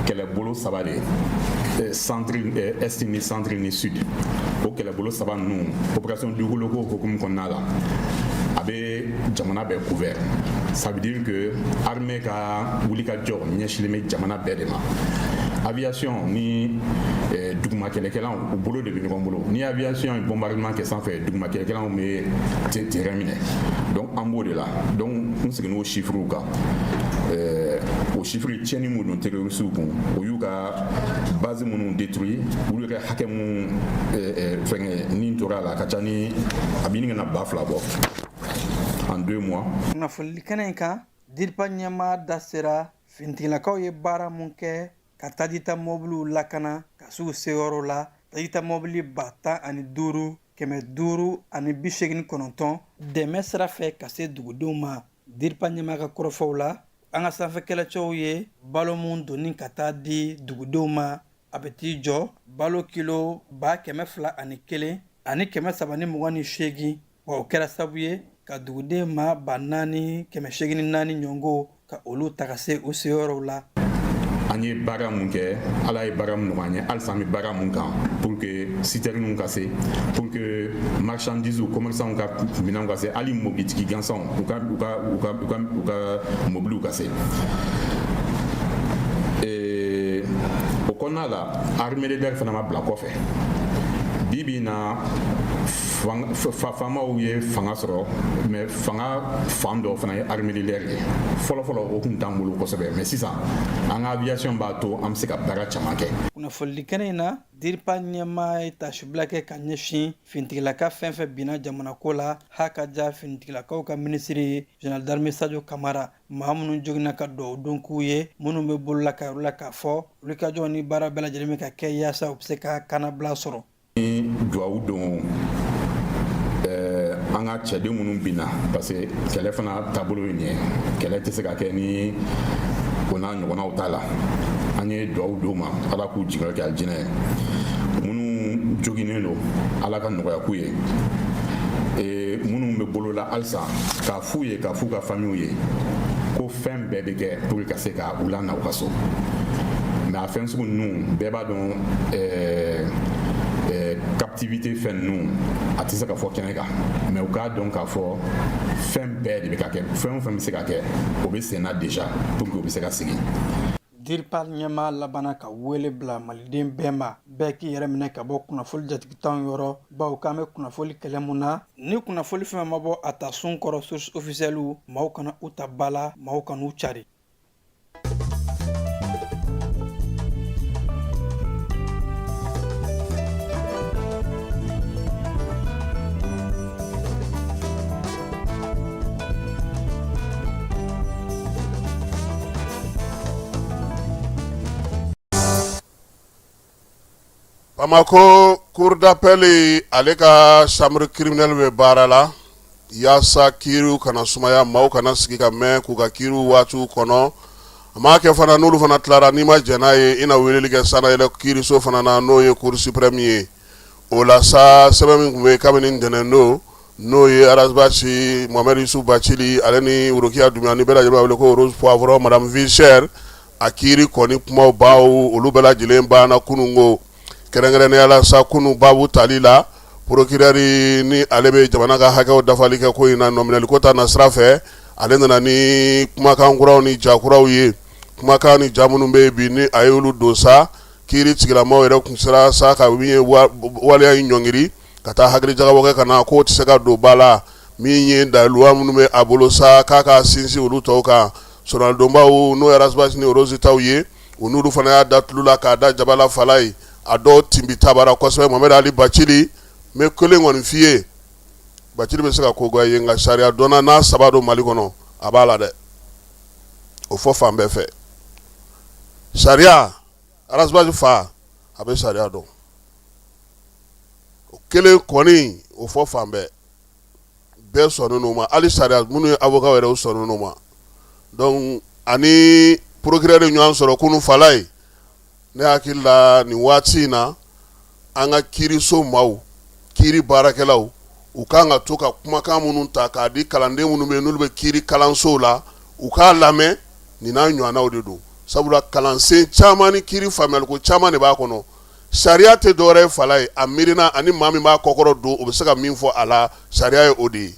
kɛlɛbolo 3 de centre est ni centre ni sud. O kɛlɛbolo 3 ninnu opération dugukoloko hukumu kɔnɔna la a bɛ jamana bɛɛ couvert. Ça veut dire que armée ka wulikajɔ ɲɛsilen bɛ jamana bɛɛ de ma. Aviation ni duguma kɛlɛkɛlanw u bolo de bɛ ɲɔgɔn bolo. Ni aviation ye bombardement kɛ sanfɛ duguma kɛlɛkɛlanw bɛ terrain minɛ. Donc an b'o de la. Donc n seginn'o chiffres kan. O chiffres tiɲɛni minnu don terroristes kun o y'u ka base minnu détruit olu yɛrɛ hakɛ minnu fɛngɛ ni tora la a ka ca ni a bɛ ɲini ka na 2,000 bɔ en 2 mois. Kunnafoni kɛnɛ in kan DIRPA ɲɛmaa da sera fintigilakaw ye baara mun kɛ ka tajita mobiliw lakana ka s'u seyɔrɔ la. Tajita mobili 10,589 dɛmɛ sira fɛ ka se dugudenw ma. DIRPA ɲɛmaa ka kɔrɔfɔw la an ka sanfɛ kɛlɛcɛw ye balo mun donni ka taa di dugudenw ma a bɛ t'i jɔ balo kilo 221 ani 328 wa o kɛra sabu ye ka duguden ma 4,884 ɲɔngo ka olu ta ka se u seyɔrɔw la. An ye baara mun kɛ ala ye baara mun nɔgɔya an ye halisa an bɛ baara mun kan pour que citernes ka se pour que marchandises commerçants ka minɛnw ka se hali mobilitigi gansanw u ka mobiliw ka se. O kɔnɔna la armée de terre fana ma bila kɔfɛ bi bi na faamaw ye fanga sɔrɔ mais fanga fan dɔ fana ye armée de l'air ye fɔlɔfɔlɔ o kun t'an bolo kosɛbɛ mais sisan an ka aviation b'a to an bɛ se ka baara caman kɛ. Kunnafoni kɛnɛ in na DIRPA ɲɛmaa ye tasibila kɛ ka ɲɛsin fintigilaka fɛn fɛn binna jamana ko la h'a ka diya fintigilakaw ka minisiri ye général d'armée Sadio Kamara maa minnu joginna ka duwawu don k'u ye minnu bɛ bolola ka yɔrɔ la k'a fɔ wulikajɔ ni baara bɛɛ lajɛlen bɛ ka kɛ yaasa u bɛ se ka kanabila sɔrɔ. Ni duwawu don an ka cɛden minnu binna parce que kɛlɛ fana taabolo ye nin ye kɛlɛ tɛ se ka kɛ ni o n'a ɲɔgɔnnaw t'a la an ye duwawu d'u ma ala k'u jigin kɛ alijinɛ ye minnu joginnen don ala ka nɔgɔya k'u ye minnu bɛ bolola halisa k'a f'u ye k'a f'u ka famille ye ko fɛn bɛɛ bɛ kɛ pour ka se ka u lana u ka so mais a fɛn sugu ninnu bɛɛ b'a dɔn captivité fɛn ninnu a tɛ se ka fɔ kɛnɛ kan mais u k'a dɔn k'a fɔ fɛn bɛɛ de bɛ ka kɛ fɛn o fɛn bɛ se ka kɛ o bɛ senna déjà pour que o bɛ se ka sigi. DIRPA ɲɛmaa labanna ka wele bila maliden bɛɛ ma bɛɛ k'i yɛrɛ minɛ ka bɔ kunnafoni jatigitanw yɔrɔ bawo k'an bɛ kunnafoni kɛlɛ mun na ni kunnafoni fɛn ma bɔ a ta sun kɔrɔ source officielle maaw kana u ta ba la maaw kana u cari. Bamako cour d'appel ale ka chambre criminelle bɛ baara la yaasa kiiriw kana sumaya maaw kana sigi ka mɛn k'u ka kiiriw waatiw kɔnɔ a m'a kɛ fana n'olu fana tilara n'i ma jɛn n'a ye i na weleli kɛ sana yɛlɛ kiiriso fana na n'o ye cour suprême ye o la sa sɛbɛn min tun bɛ kabini ntɛnɛn don n'o ye arasibasi mohamɛd yusuf bacili ale ni worokiya dumiya ni bɛɛ lajɛlen b'a wele ko rose poivron madame vichère a kiiri kɔni kumaw baw olu bɛɛ lajɛlen banna kunungo kɛrɛnkɛrɛnnenya la sa kunu babu tali la procureur ni ale bɛ jamana ka hakɛw dafali kɛ ko in na nominali ko ta na sira fɛ ale nana ni kumakan kuraw ni jakuraw ye kumakan ni ja minnu bɛ bi ni a ye olu don sa kiiri tigilamaw yɛrɛ kun sera sa ka min ye waleya in ɲɔngiri ka taa hakili jagabɔ kɛ ka na k'o tɛ se ka don ba la min ye daluwa minnu bɛ a bolo sa k'a ka sinsin olu tɔw kan sɔrɔdonbaw n'o ye arasibasi ni rose taw ye u n'olu fana y'a da tulu la k'a da jabala fala ye a dɔw tinbi tabara kosɛbɛ mohamɛd ali bacili n bɛ kelen kɔni f'i ye bacili bɛ se ka ko goya ye nka sariya dɔnna n'a saba don mali kɔnɔ a b'a la dɛ o fɔ fan bɛɛ fɛ sariya arasibasi fa a bɛ sariya dɔn o kelen kɔni o fɔ fan bɛɛ sɔnnen n'o ma hali sariya minnu ye avocat yɛrɛ o sɔnnen n'o ma donc ani procureur de ɲɔgɔn sɔrɔ kunu fala ye ne hakili la nin waati in na an ka kiiriso maaw kiiri baarakɛlaw u kan ka to ka kumakan minnu ta k'a di kalanden minnu bɛ yen n'olu bɛ kiiri kalansow la u k'a lamɛn nin n'a ɲɔgɔnnaw de don sabula kalansen caman ni kiiri faamuyaliko caman de b'a kɔnɔ sariya tɛ dɔwɛrɛ ye fala ye a miirina ani maa min b'a kɔkɔrɔ don o bɛ se ka min fɔ a la sariya ye o de ye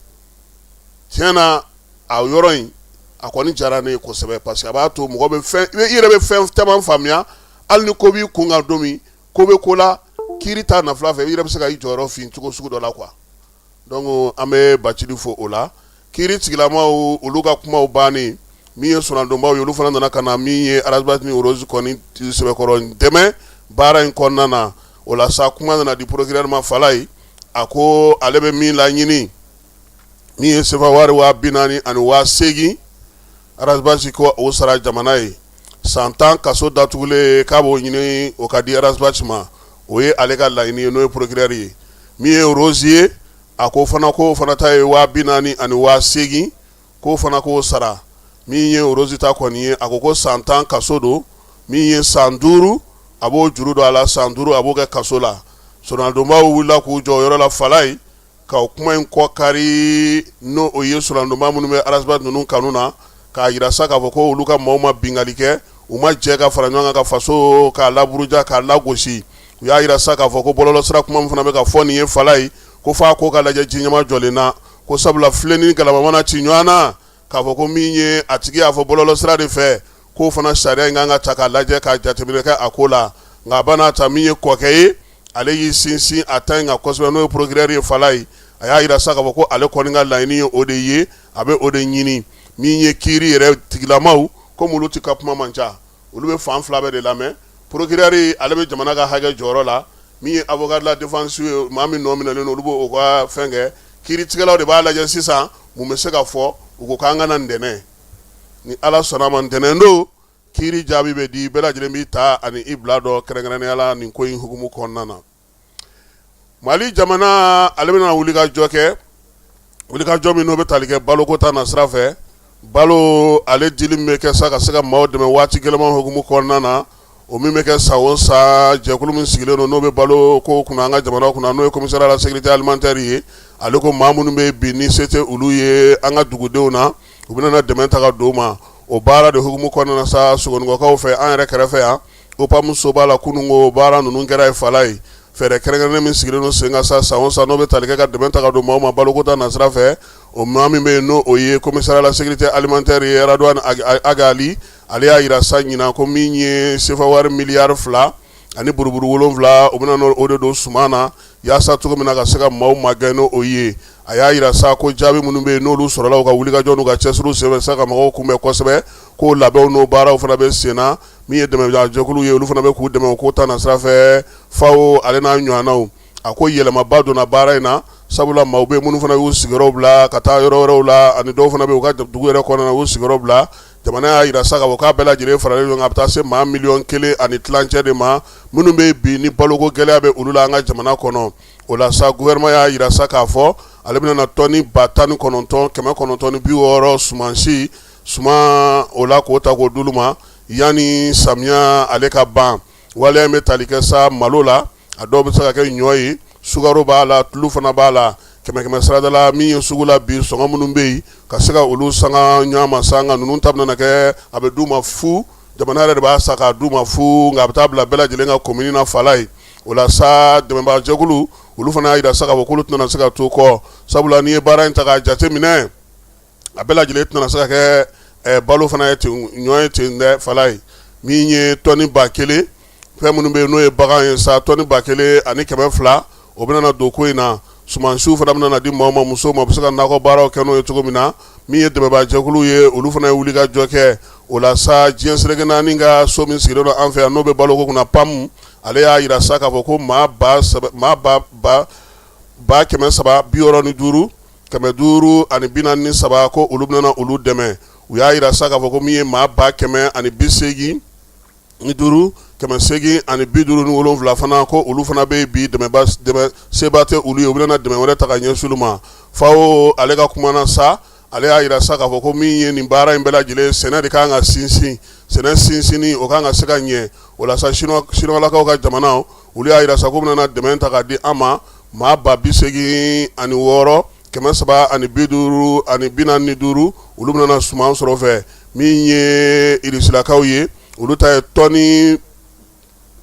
tiɲɛ na a yɔrɔ in a kɔni diyara ne ye kosɛbɛ parce que a b'a to mɔgɔ bɛ fɛn i yɛrɛ bɛ fɛn caman faamuya hali ni ko b'i kun kan don min ko bɛ ko la kiiri ta nafila fɛ i yɛrɛ bɛ se ka i jɔyɔrɔ fin cogo sugu dɔ la quoi donc an bɛ bacili fo o la kiiri tigilamaw olu ka kumaw bannen min ye sɔnadonbaw ye olu fana nana ka na min ye arasibasi ni rose kɔni sɛbɛkɔrɔ dɛmɛ baara in kɔnɔna na o la sa kuma nana di procureur ma fala ye a ko ale bɛ min laɲini min ye sefa wari 40,000 arasibasi ko o sara jamana ye san 10 kaso datugulen k'a b'o ɲini o ka di arasibasi ma o ye ale ka laɲini ye n'o ye procureur ye min ye rose ye a ko fana ta ye 40,000 k'o fana k'o sara min ye rose ta kɔni ye a ko san 10 kaso don min ye san 5 a b'o juru don a la san 5 a b'o kɛ kaso la sɔrɔdonbaw wulila k'u jɔ yɔrɔ la fala ye ka o kuma in kɔ kari n'o o ye sɔrɔdonba minnu bɛ arasibasi ninnu kanu na k'a yira sa k'a fɔ ko olu ka maaw ma bingali kɛ u ma jɛ ka fara ɲɔgɔn kan ka faso k'a laburuja k'a lagosi u y'a yira sa k'a fɔ ko bɔlɔlɔsira kuma min fana bɛ ka fɔ nin ye fala ye ko f'a ko ka lajɛ ji ɲɛma jɔlen na ko sabula filen ni galama mana ci ɲɔgɔn na k'a fɔ ko min ye a tigi y'a fɔ bɔlɔlɔsira de fɛ k'o fana sariya in kan ka ta k'a lajɛ k'a jateminɛ kɛ a ko la nka a b'a ta min ye kɔkɛ ye ale y'i sinsin a ta in kan kosɛbɛ n'o ye procureur ye fala ye a y'a yira sa k'a fɔ ko ale kɔni ka laɲini ye o de ye a bɛ o de ɲini min ye kiiri yɛrɛ tigilamaw komi olu tɛ ka kuma man ca olu bɛ fan fila bɛɛ de lamɛn procureur ale bɛ jamana ka hakɛ jɔyɔrɔ la min ye avocat de la défense ye maa min nɔ minɛlen olu b'o ka fɛn kɛ kiiritigɛlaw de b'a lajɛ sisan mun bɛ se ka fɔ u ko k'an kana ntɛnɛn ni ala sɔnna ma ntɛnɛn don kiiri jaabi bɛ di bɛɛ lajɛlen b'i ta ani i bila dɔ kɛrɛnkɛrɛnnenya la nin ko in hukumu kɔnɔna na mali jamana ale bɛna wulikajɔ kɛ wulikajɔ min n'o bɛ tali kɛ baloko ta na sira fɛ balo ale dili min bɛ kɛ sa ka se ka maaw dɛmɛ waati gɛlɛman hukumu kɔnɔna na o min bɛ kɛ san o san jɛkulu min sigilen don n'o bɛ balo ko kunna an ka jamana kunna n'o ye commissaire à la sécurité alimentaire ye ale ko maa minnu bɛ bi ni se tɛ olu ye an ka dugudenw na u bɛna dɛmɛ ta ka d'o ma o baara de hukumu kɔnɔna na sa sogonikɔkaw fɛ an yɛrɛ kɛrɛfɛ yan OPAM so b'a la kunungo baara ninnu kɛra ye fala ye fɛɛrɛ kɛrɛnkɛrɛnnen min sigilen don sen kan sa san o san n'o bɛ tali kɛ ka dɛmɛ ta ka d'o maaw ma baloko ta nasira fɛ o maa min bɛ yen n'o o ye commissaire à la sécurité alimentaire ye Radwan Agali ale y'a yira sa ɲinan ko min ye sefa wari miliyari 2 ani buruburu 7 o bɛna o de don suma na yaasa cogo min na ka se ka maaw magɛn n'o o ye a y'a yira sa ko jaabi minnu bɛ yen n'olu sɔrɔla u ka wulikajɔ n'u ka cɛsiriw senfɛ sa ka mɔgɔw kunbɛn kosɛbɛ k'o labɛnw n'o baaraw fana bɛ sen na min ye dɛmɛjɛkulu ye olu fana bɛ k'u dɛmɛ o ko ta na sira fɛ fawo ale n'a ɲɔgɔnnaw a ko yɛlɛmaba donna baara in na sabula maaw bɛ minnu fana y'u sigiyɔrɔw bila ka taa yɔrɔ wɛrɛw la ani dɔw fana bɛ u ka dugu yɛrɛ kɔnɔna na u sigiyɔrɔ bila jamana y'a yira sa k'a fɔ k'a bɛɛ lajɛlen faralen ɲɔgɔn kan a bɛ taa se maa 1,1 ani tilancɛ de ma minnu bɛ bi ni baloko gɛlɛya bɛ olu la an ka jamana kɔnɔ o la sa gouvernement y'a yira sa k'a fɔ ale bɛna na tɔni 19 160 sumansi suma o la k'o ta k'o d'olu ma yani samiya ale ka ban waleya bɛ tali kɛ sa malo la a dɔw bɛ se ka kɛ ɲɔ ye sukaro b'a la tulu fana b'a la kɛmɛ sarada la min ye sugu la bi sɔngɔ minnu bɛ yen ka se ka olu sanga ɲɔgɔn sanga ninnu ta bɛna kɛ a bɛ d'u ma fu jamana yɛrɛ de b'a sa k'a d'u ma fu nka a bɛ taa bila bɛɛ lajɛlen ka komini na fala ye o la sa dɛmɛbaajɛkulu olu fana y'a jira sa k'a fɔ k'olu tɛna se ka to kɔ sabula n'i ye baara in ta k'a jate minɛ a bɛɛ lajɛlen tɛna se ka kɛ balo fana ye ten ɲɔ ye ten dɛ fala ye min ye tɔni 1000 fɛn minnu bɛ yen n'o ye bagan ye sa tɔni 1000 ani 200 o bɛna na don ko in na sumansiw fana bɛna na di maaw ma musow ma u bɛ se ka nakɔ baaraw kɛ n'o ye cogo min na min ye dɛmɛbaajɛkulu ye olu fana ye wuli ka jɔ kɛ o la sa diɲɛ seleke naani ka so min sigilen don an fɛ yan n'o bɛ baloko kunna PAM ale y'a jira sa k'a fɔ ko maa ba 365 543 ani 43 ko olu bɛna na olu dɛmɛ u y'a jira sa k'a fɔ ko min ye maa 185 550 ani 57 fana ko olu fana bɛ bi dɛmɛ seba tɛ olu ye u bɛna na dɛmɛ wɛrɛ ta ka ɲɛsin olu ma fawo ale ka kuma na sa ale y'a jira sa k'a fɔ ko min ye nin baara in bɛɛ lajɛlen sɛnɛ de kan ka sinsin sɛnɛ sinsinni o kan ka se ka ɲɛ o la sa Sinogalakaw ka jamana olu y'a jira sa ko bɛna na dɛmɛ ta k'a di an ma maa 86 ani 6 350 ani 45 olu bɛna na suman sɔrɔ fɛ min ye Irisilakaw ye olu ta ye tɔni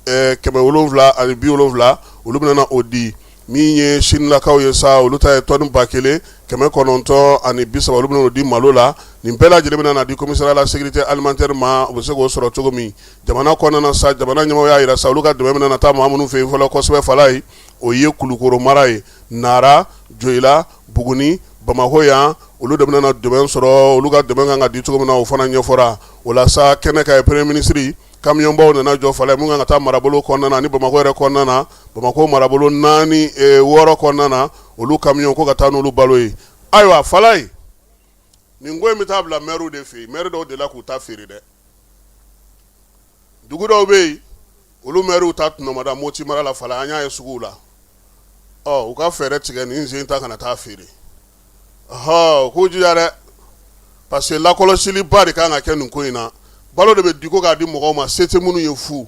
770 ani 70 olu bɛna na o di min ye Sinilakaw ye sa olu ta ye tɔni 1000 900 ani 30 olu bɛna o di malo la nin bɛɛ lajɛlen bɛna na di commissariat la sécurité alimentaire ma u bɛ se k'o sɔrɔ cogo min jamana kɔnɔna na sa jamana ɲɛmɔgɔ y'a jira sa olu ka dɛmɛ bɛna na taa maa minnu fɛ yen fɔlɔ kosɛbɛ fala ye o ye Kulukoro mara ye Nara Joyila Buguni Bamako yan olu de bɛna na dɛmɛ sɔrɔ olu ka dɛmɛ kan ka di cogo min na o fana ɲɛfɔra o la sa kɛnɛ ka ye premier ministre kamiyɔnbaw nana jɔ fala mun kan ka taa marabolo kɔnɔna na ni Bamako yɛrɛ kɔnɔna na Bamako marabolo 6 kɔnɔna na olu kamiyɔn ko ka taa n'olu balo ye ayiwa fala ye nin ko in bɛ taa bila maire de fɛ yen maire dɔw delila k'u ta feere dɛ dugu dɔw bɛ yen olu maire ta tunɔmada Moti mara la fala an y'a ye suguw la u ka fɛɛrɛ tigɛ nin sen ta kana taa feere k'u jija dɛ parce que lakɔlɔsiliba de kan ka kɛ nin ko in na balo de bɛ di ko k'a di mɔgɔw ma se tɛ minnu ye fu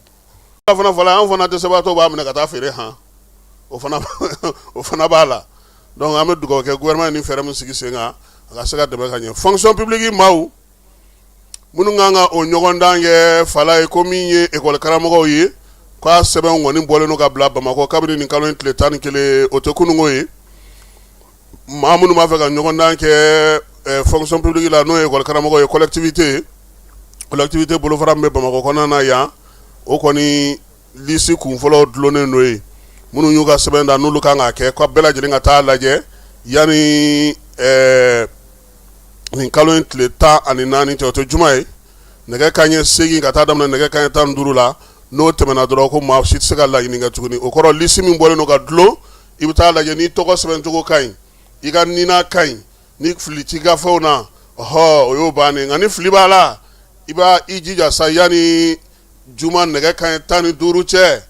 fana fala an fana dɛsɛbaatɔ b'a minɛ ka taa feere o fana b'a la donc an bɛ dugawu kɛ gouvernement ni fɛɛrɛ min sigi sen kan a ka se ka dɛmɛ ka ɲɛ fonction publique maaw minnu kan ka o ɲɔgɔndan kɛ fala ye ko min ye école karamɔgɔw ye k'a sɛbɛn kɔni bɔlen don ka bila Bamakɔ kabini nin kalo in tile 11 o tɛ kunungo ye maa minnu b'a fɛ ka ɲɔgɔndan kɛ fonction publique la n'o ye école karamɔgɔw ye collectivité bolofara min bɛ Bamakɔ kɔnɔna na yan o kɔni lisi kunfɔlɔ dulonnen n'o ye minnu y'u ka sɛbɛn da n'olu kan ka kɛ ka bɛɛ lajɛlen ka taa lajɛ yani nin kalo in tile 14 cɛ o tɛ juma ye nɛgɛ kanɲɛ 8 ka taa daminɛ nɛgɛ kanɲɛ 15 la n'o tɛmɛna dɔrɔn ko maa si tɛ se ka laɲini kɛ tuguni o kɔrɔ lisi min bɔlen don ka dulon i bɛ taa lajɛ n'i tɔgɔ sɛbɛn cogo ka ɲi i ka nina ka ɲi ni fili t'i ka fɛnw na o y'o bannen nka ni fili b'a la i b'a i jija sa yani juma nɛgɛ kanɲɛ 15 cɛ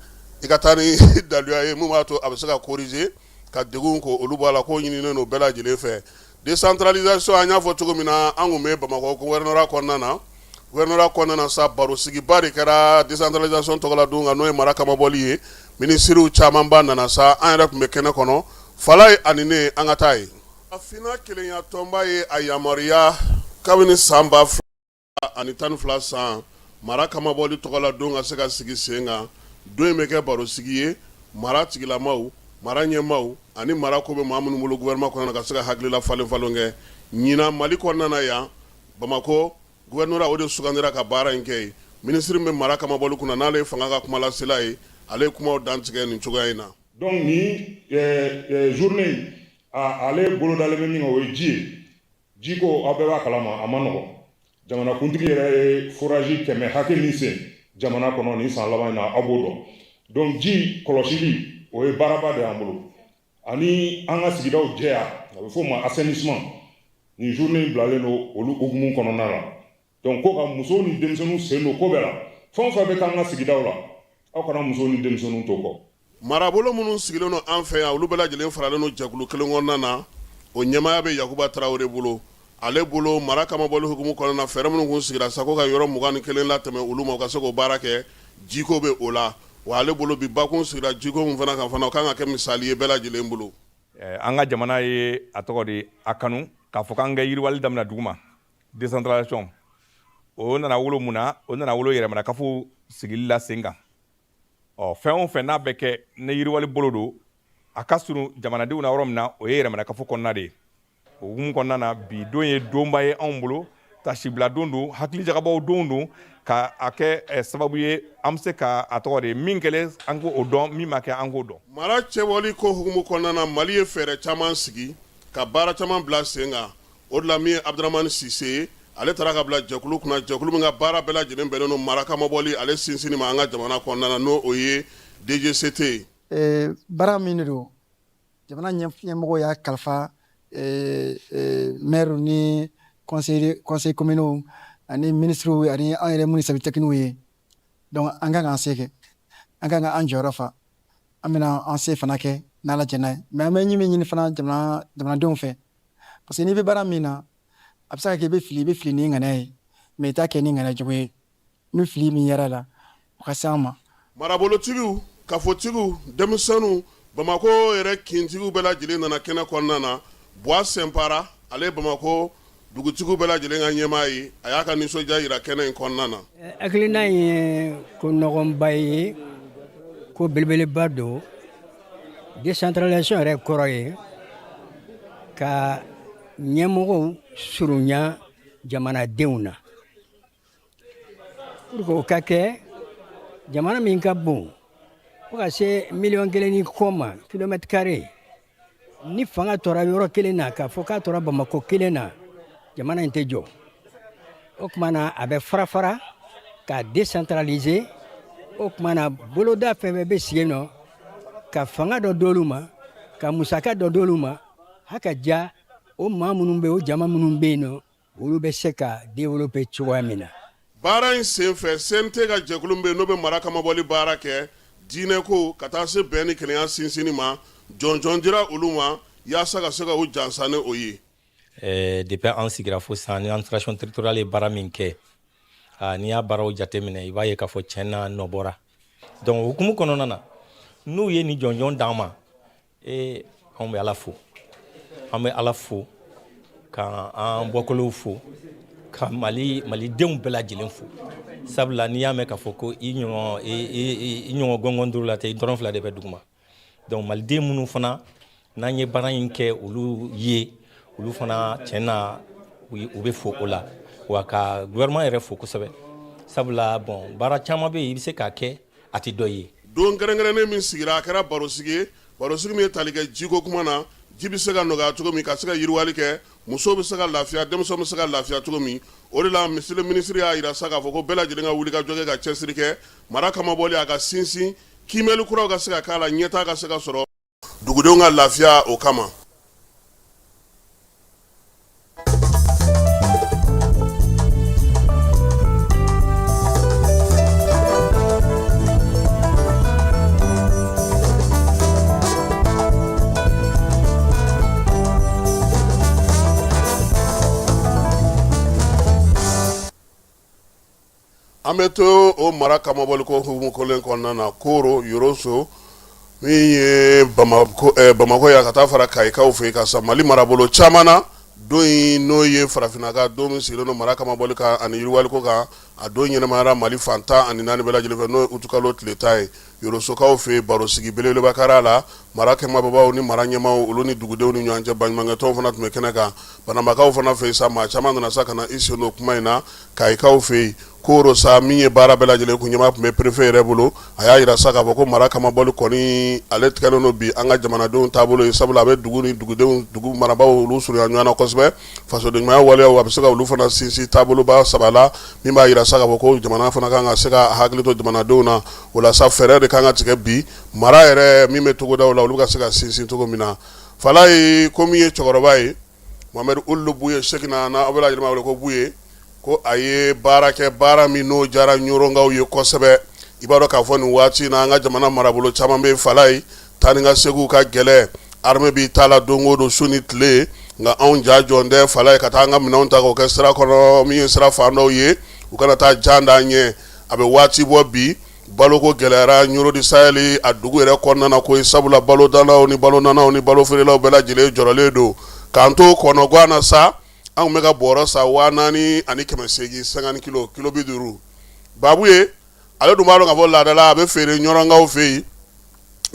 i ka taa ni daluya ye mun b'a to a bɛ se ka corriger ka degun ko olu b'a la ko ɲininen don bɛɛ lajɛlen fɛ décentralisation an y'a fɔ cogo min na an kun bɛ Bamakɔ gouvernorat kɔnɔna na sa baro sigiba de kɛra décentralisation tɔgɔla don kan n'o ye mara kamabɔli ye ministres camanba nana sa an yɛrɛ tun bɛ kɛnɛ kɔnɔ fala ye ani ne an ka taa ye a fina kelenya tɔnba ye a yamaruya kabini san 2012 san mara kamabɔli tɔgɔla don ka se ka sigi sen kan don in bɛ kɛ baro sigi ye mara tigilamaw mara ɲɛmaw ani mara ko bɛ maa minnu bolo gouvernement kɔnɔna ka se ka hakilila falen kɛ ɲina Mali kɔnɔna na yan Bamakɔ gouvernorat o de sugandira ka baara in kɛ ye ministre bɛ mara kamabɔli kunna n'ale ye fanga ka kumalasela ye ale ye kumaw dantigɛ nin cogoya in na. donc ni journée ale bolo dalen bɛ min kan o ye ji ye ji ko aw bɛɛ b'a kalama a ma nɔgɔn jamanakuntigi yɛrɛ ye forage 100 hakɛ min sen jamana kɔnɔ nin san laban in na aw b'o dɔn donc ji kɔlɔsili o ye baaraba de y'an bolo ani an ka sigidaw jɛya a bɛ fɔ o ma assainissement nin journée in bilalen don olu hukumu kɔnɔna la donc ko ka musow ni denmisɛnninw sen don ko bɛɛ la fɛn o fɛn bɛ k'an ka sigidaw la aw kana musow ni denmisɛnninw to kɔ. marabolo minnu sigilen don an fɛ yan olu bɛɛ lajɛlen faralen don jɛkulu kelen kɔnɔna na o ɲɛmaya bɛ Yakuba Tarawele bolo ale bolo mara kamabɔli hukumu kɔnɔna fɛɛrɛ minnu kun sigira sa ko ka yɔrɔ 21 latɛmɛ olu ma u ka se k'o baara kɛ jiko bɛ o la wa ale bolo bi bakun sigira jiko mun fana kan fana o kan ka kɛ misali ye bɛɛ lajɛlen bolo. An ka jamana ye a tɔgɔ de a kanu k'a fɔ k'an ka yiriwali daminɛ dugu ma décentralisation o nana wolo mun na o nana wolo yɛrɛmana kafo sigili la sen kan fɛn o fɛn n'a bɛ kɛ ne yiriwali bolo don a ka surun jamanadenw na yɔrɔ min na o ye yɛrɛmana kafo kɔnɔna de ye o hukumu kɔnɔna na bi don ye donba ye anw bolo tasibila don don hakili jagabaw don don ka a kɛ sababu ye an bɛ se ka a tɔgɔ de min kɛlen an k'o dɔn min ma kɛ an k'o dɔn. Mara cɛbɔli ko hukumu kɔnɔna na Mali ye fɛɛrɛ caman sigi ka baara caman bila sen kan o de la min ye Abdramane Sise ye ale taara ka bila jɛkulu kunna jɛkulu min ka baara bɛɛ lajɛlen bɛnnen don mara kamabɔli ale sinsinni ma an ka jamana kɔnɔna na n'o o ye DGCT ye. Baara min de don jamana ɲɛmɔgɔw y'a kalifa maire ni conseil communaux ani ministres ani an yɛrɛ minnu service techniques ye donc an kan k'an se kɛ an kan ka an jɔyɔrɔ fa an bɛna an se fana kɛ n'Ala jɛna ye mais an bɛ ɲini fana jamanadenw fɛ parce que n'i bɛ baara min na a bɛ se ka kɛ i bɛ fili ni ŋaniya ye mais i t'a kɛ ni ŋaniya jugu ye ni fili min yɛrɛ la o ka se an ma. Marabolotigiw kafotigiw denmisɛnninw Bamako yɛrɛ kintigiw bɛɛ lajɛlen nana kɛnɛ kɔnɔna na Bois Sempara ale ye Bamako dugutigiw bɛɛ lajɛlen ka ɲɛmaa ye a y'a ka nisɔndiya jira kɛnɛ in kɔnɔna na. Hakilina ye ko nɔgɔnba ye ko belebeleba don décentralisation yɛrɛ kɔrɔ ye ka ɲɛmɔgɔw surunya jamanadenw na pour que o ka kɛ jamana min ka bon fo ka se 1,1 million ma kilomètre carré ni fanga tora yɔrɔ kelen na k'a fɔ k'a tora Bamako kelen na jamana in tɛ jɔ o tuma na a bɛ fara ka décentraliser o tuma na boloda fɛn fɛn bɛ sigi nɔ ka fanga dɔ d'olu ma ka musaka dɔ d'olu ma haka ja o maa minnu bɛ o jama minnu bɛ yen nɔ olu bɛ se ka développer cogoya min na. Baara in senfɛ CNT ka jɛkulu min bɛ yen n'o bɛ mara kamabɔli baara kɛ diinɛ ko ka taa se bɛn ni kelenya sinsinni ma jɔnjɔn dira olu ma yaasa ka se ka o jansa ni o ye. Depuis an sigira fo san ni administration territoriale ye baara min kɛ n'i y'a baaraw jateminɛ i b'a ye k'a fɔ tiɲɛ na nɔ bɔra donc hukumu kɔnɔna na n'u ye ni jɔnjɔn d'an ma anw bɛ Ala fo ka an bɔkolow fo ka malidenw bɛɛ lajɛlen fo sabula n'i y'a mɛn k'a fɔ ko i ɲɔgɔn gɔngɔn duuru la tɛ i dɔrɔn fila de bɛ duguma donc maliden minnu fana n'an ye baara in kɛ olu ye olu fana tiɲɛ na u bɛ fo o la wa ka gouvernement yɛrɛ fo kosɛbɛ sabula bon baara caman bɛ yen i bɛ se k'a kɛ a tɛ dɔ ye. Don kɛrɛnkɛrɛnnen min sigira a kɛra barosigi ye barosigi min ye tali kɛ jiko kuma na ji bɛ se ka nɔgɔya cogo min ka se ka yiriwali kɛ musow bɛ se ka lafiya denmisɛnw bɛ se ka lafiya cogo min o de la monsieur le ministre y'a jira sa k'a fɔ ko bɛɛ lajɛlen ka wuli ka jɔ kɛ ka cɛsiri kɛ mara kamabɔli a ka sinsin kiimɛli kuraw ka se ka k'a la ɲɛtaa ka se ka sɔrɔ dugudenw ka lafiya o kama. An bɛ to o mara kamabɔli ko hukumu kɔlen kɔnɔna na Koro Yoroso min ye Bamako ya ka taa fara Kayikaw fɛ ka sa Mali marabolo caman na don in n'o ye farafinna ka don min sigilen don mara kamabɔli kan ani yiriwali ko kan a don ɲɛnɛmayara Mali fan 14 bɛɛ lajɛlen fɛ n'o ye utukalo tile 10 ye Yorosokaw fɛ barosigi belebeleba kɛra la mara kɛmabagaw ni mara ɲɛmaaw olu ni dugudenw ni ɲɔgɔn cɛ baɲumankɛtɔnw fana tun bɛ kɛnɛ kan banabagaw fana fɛ sa maa caman nana sa ka na i sen don kuma in na Kayikaw fɛ Koro sa min ye baara bɛɛ lajɛlen kun ɲɛmaa tun bɛ préfet yɛrɛ bolo a y'a jira sa k'a fɔ ko mara kamabɔli kɔni ale tigɛlen don bi an ka jamanadenw taabolo ye sabula a bɛ dugu ni dugu marabaaw olu surunya ɲɔgɔn na kosɛbɛ fasodenɲumanya waleyaw a bɛ se ka olu fana sinsin taaboloba saba la min b'a jira sa k'a fɔ ko jamana fana kan ka se ka hakili to jamanadenw na o la sa fɛɛrɛ de kan ka tigɛ bi mara yɛrɛ min bɛ togodaw la olu ka se ka sinsin cogo min na fala ye ko min ye cɛkɔrɔba ye Mohamed Ulu Buye Sekina na aw bɛ lajɛlen ma wele ko Buye ko a ye baara kɛ baara min n'o jara ɲɔrɔngaw ye kosɛbɛ i b'a dɔn k'a fɔ nin waati na an ka jamana marabolo caman bɛ fala ye taa ni ka segiw ka gɛlɛ armée bi tala dongo do suni tile nga anw ja jonde fala ka taa nga minɛnw ta k'o kɛ sira kɔnɔ min ye sira fan dɔw ye u kana taa janda ɲɛ a bɛ waati bɔ bi baloko gɛlɛyara ɲorodi sayɛli a dugu yɛrɛ kɔnɔna na ko ye sabula balo dalaw ni balo nanaw ni balo feerelaw bɛɛ lajɛlen jɔrɔlen don k'an to kɔnɔ gan na sa an kun bɛ ka bɔrɔ sa 4,850 50 kilo 50 babu ye ale dun b'a dɔn ka fɔ laadala a bɛ feere ɲɔrɔnkaw fɛ yen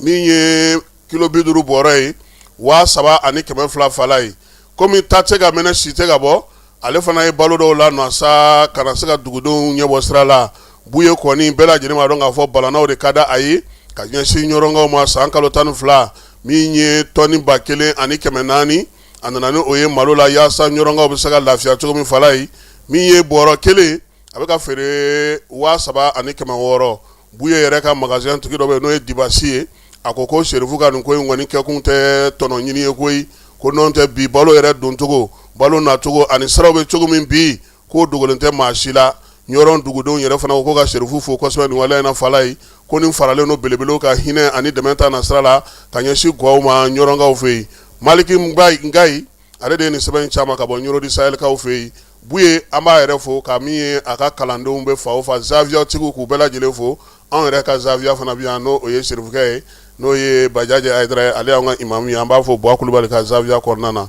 min ye kilo 50 bɔrɔ ye 3,200 fala ye komi ta tɛ ka mɛnɛ si tɛ ka bɔ ale fana ye balo dɔw la nɔ sa kana se ka dugudenw ɲɛbɔ sira la buye kɔni bɛɛ lajɛlen b'a dɔn k'a fɔ balanaw de ka da a ye ka ɲɛsin ɲɔrɔnkaw ma san kalo 12 min ye tɔni 1,400 a nana ni o ye malo la yaasa ɲɔrɔnkaw bɛ se ka lafiya cogo min fala ye min ye bɔrɔ kelen a bɛ ka feere 3,600 buye yɛrɛ ka magasin tigi dɔ bɛ n'o ye Dibasi ye a ko ko serifu ka nin ko in kɔni kɛkun tɛ tɔnɔ ɲini ye koyi ko n'o tɛ bi balo yɛrɛ don cogo balo nacogo ani siraw bɛ cogo min bi k'o dogolen tɛ maa si la ɲɔrɔn dugudenw yɛrɛ fana ko ka serifu fo kosɛbɛ nin waleya in na fala ye ko nin faralen no belebelew ka hinɛ ani dɛmɛ ta na sira la ka ɲɛsin gwaw ma ɲɔrɔnkaw fɛ yen Maliki Ngayi ale de ye nin sɛbɛn caman ka bɔ ɲorodi sayɛlikaw fɛ yen buye an b'a yɛrɛ fo ka min ye a ka kalandenw bɛ fa o fa Zavia tigiw k'u bɛɛ lajɛlen fo anw yɛrɛ ka Zavia fana bi yan n'o ye serifukɛ ye n'o ye Bajaji Ayidara ye ale y'an ka imamu ye an b'a fɔ Buwa Kulubali ka Zavia kɔnɔna na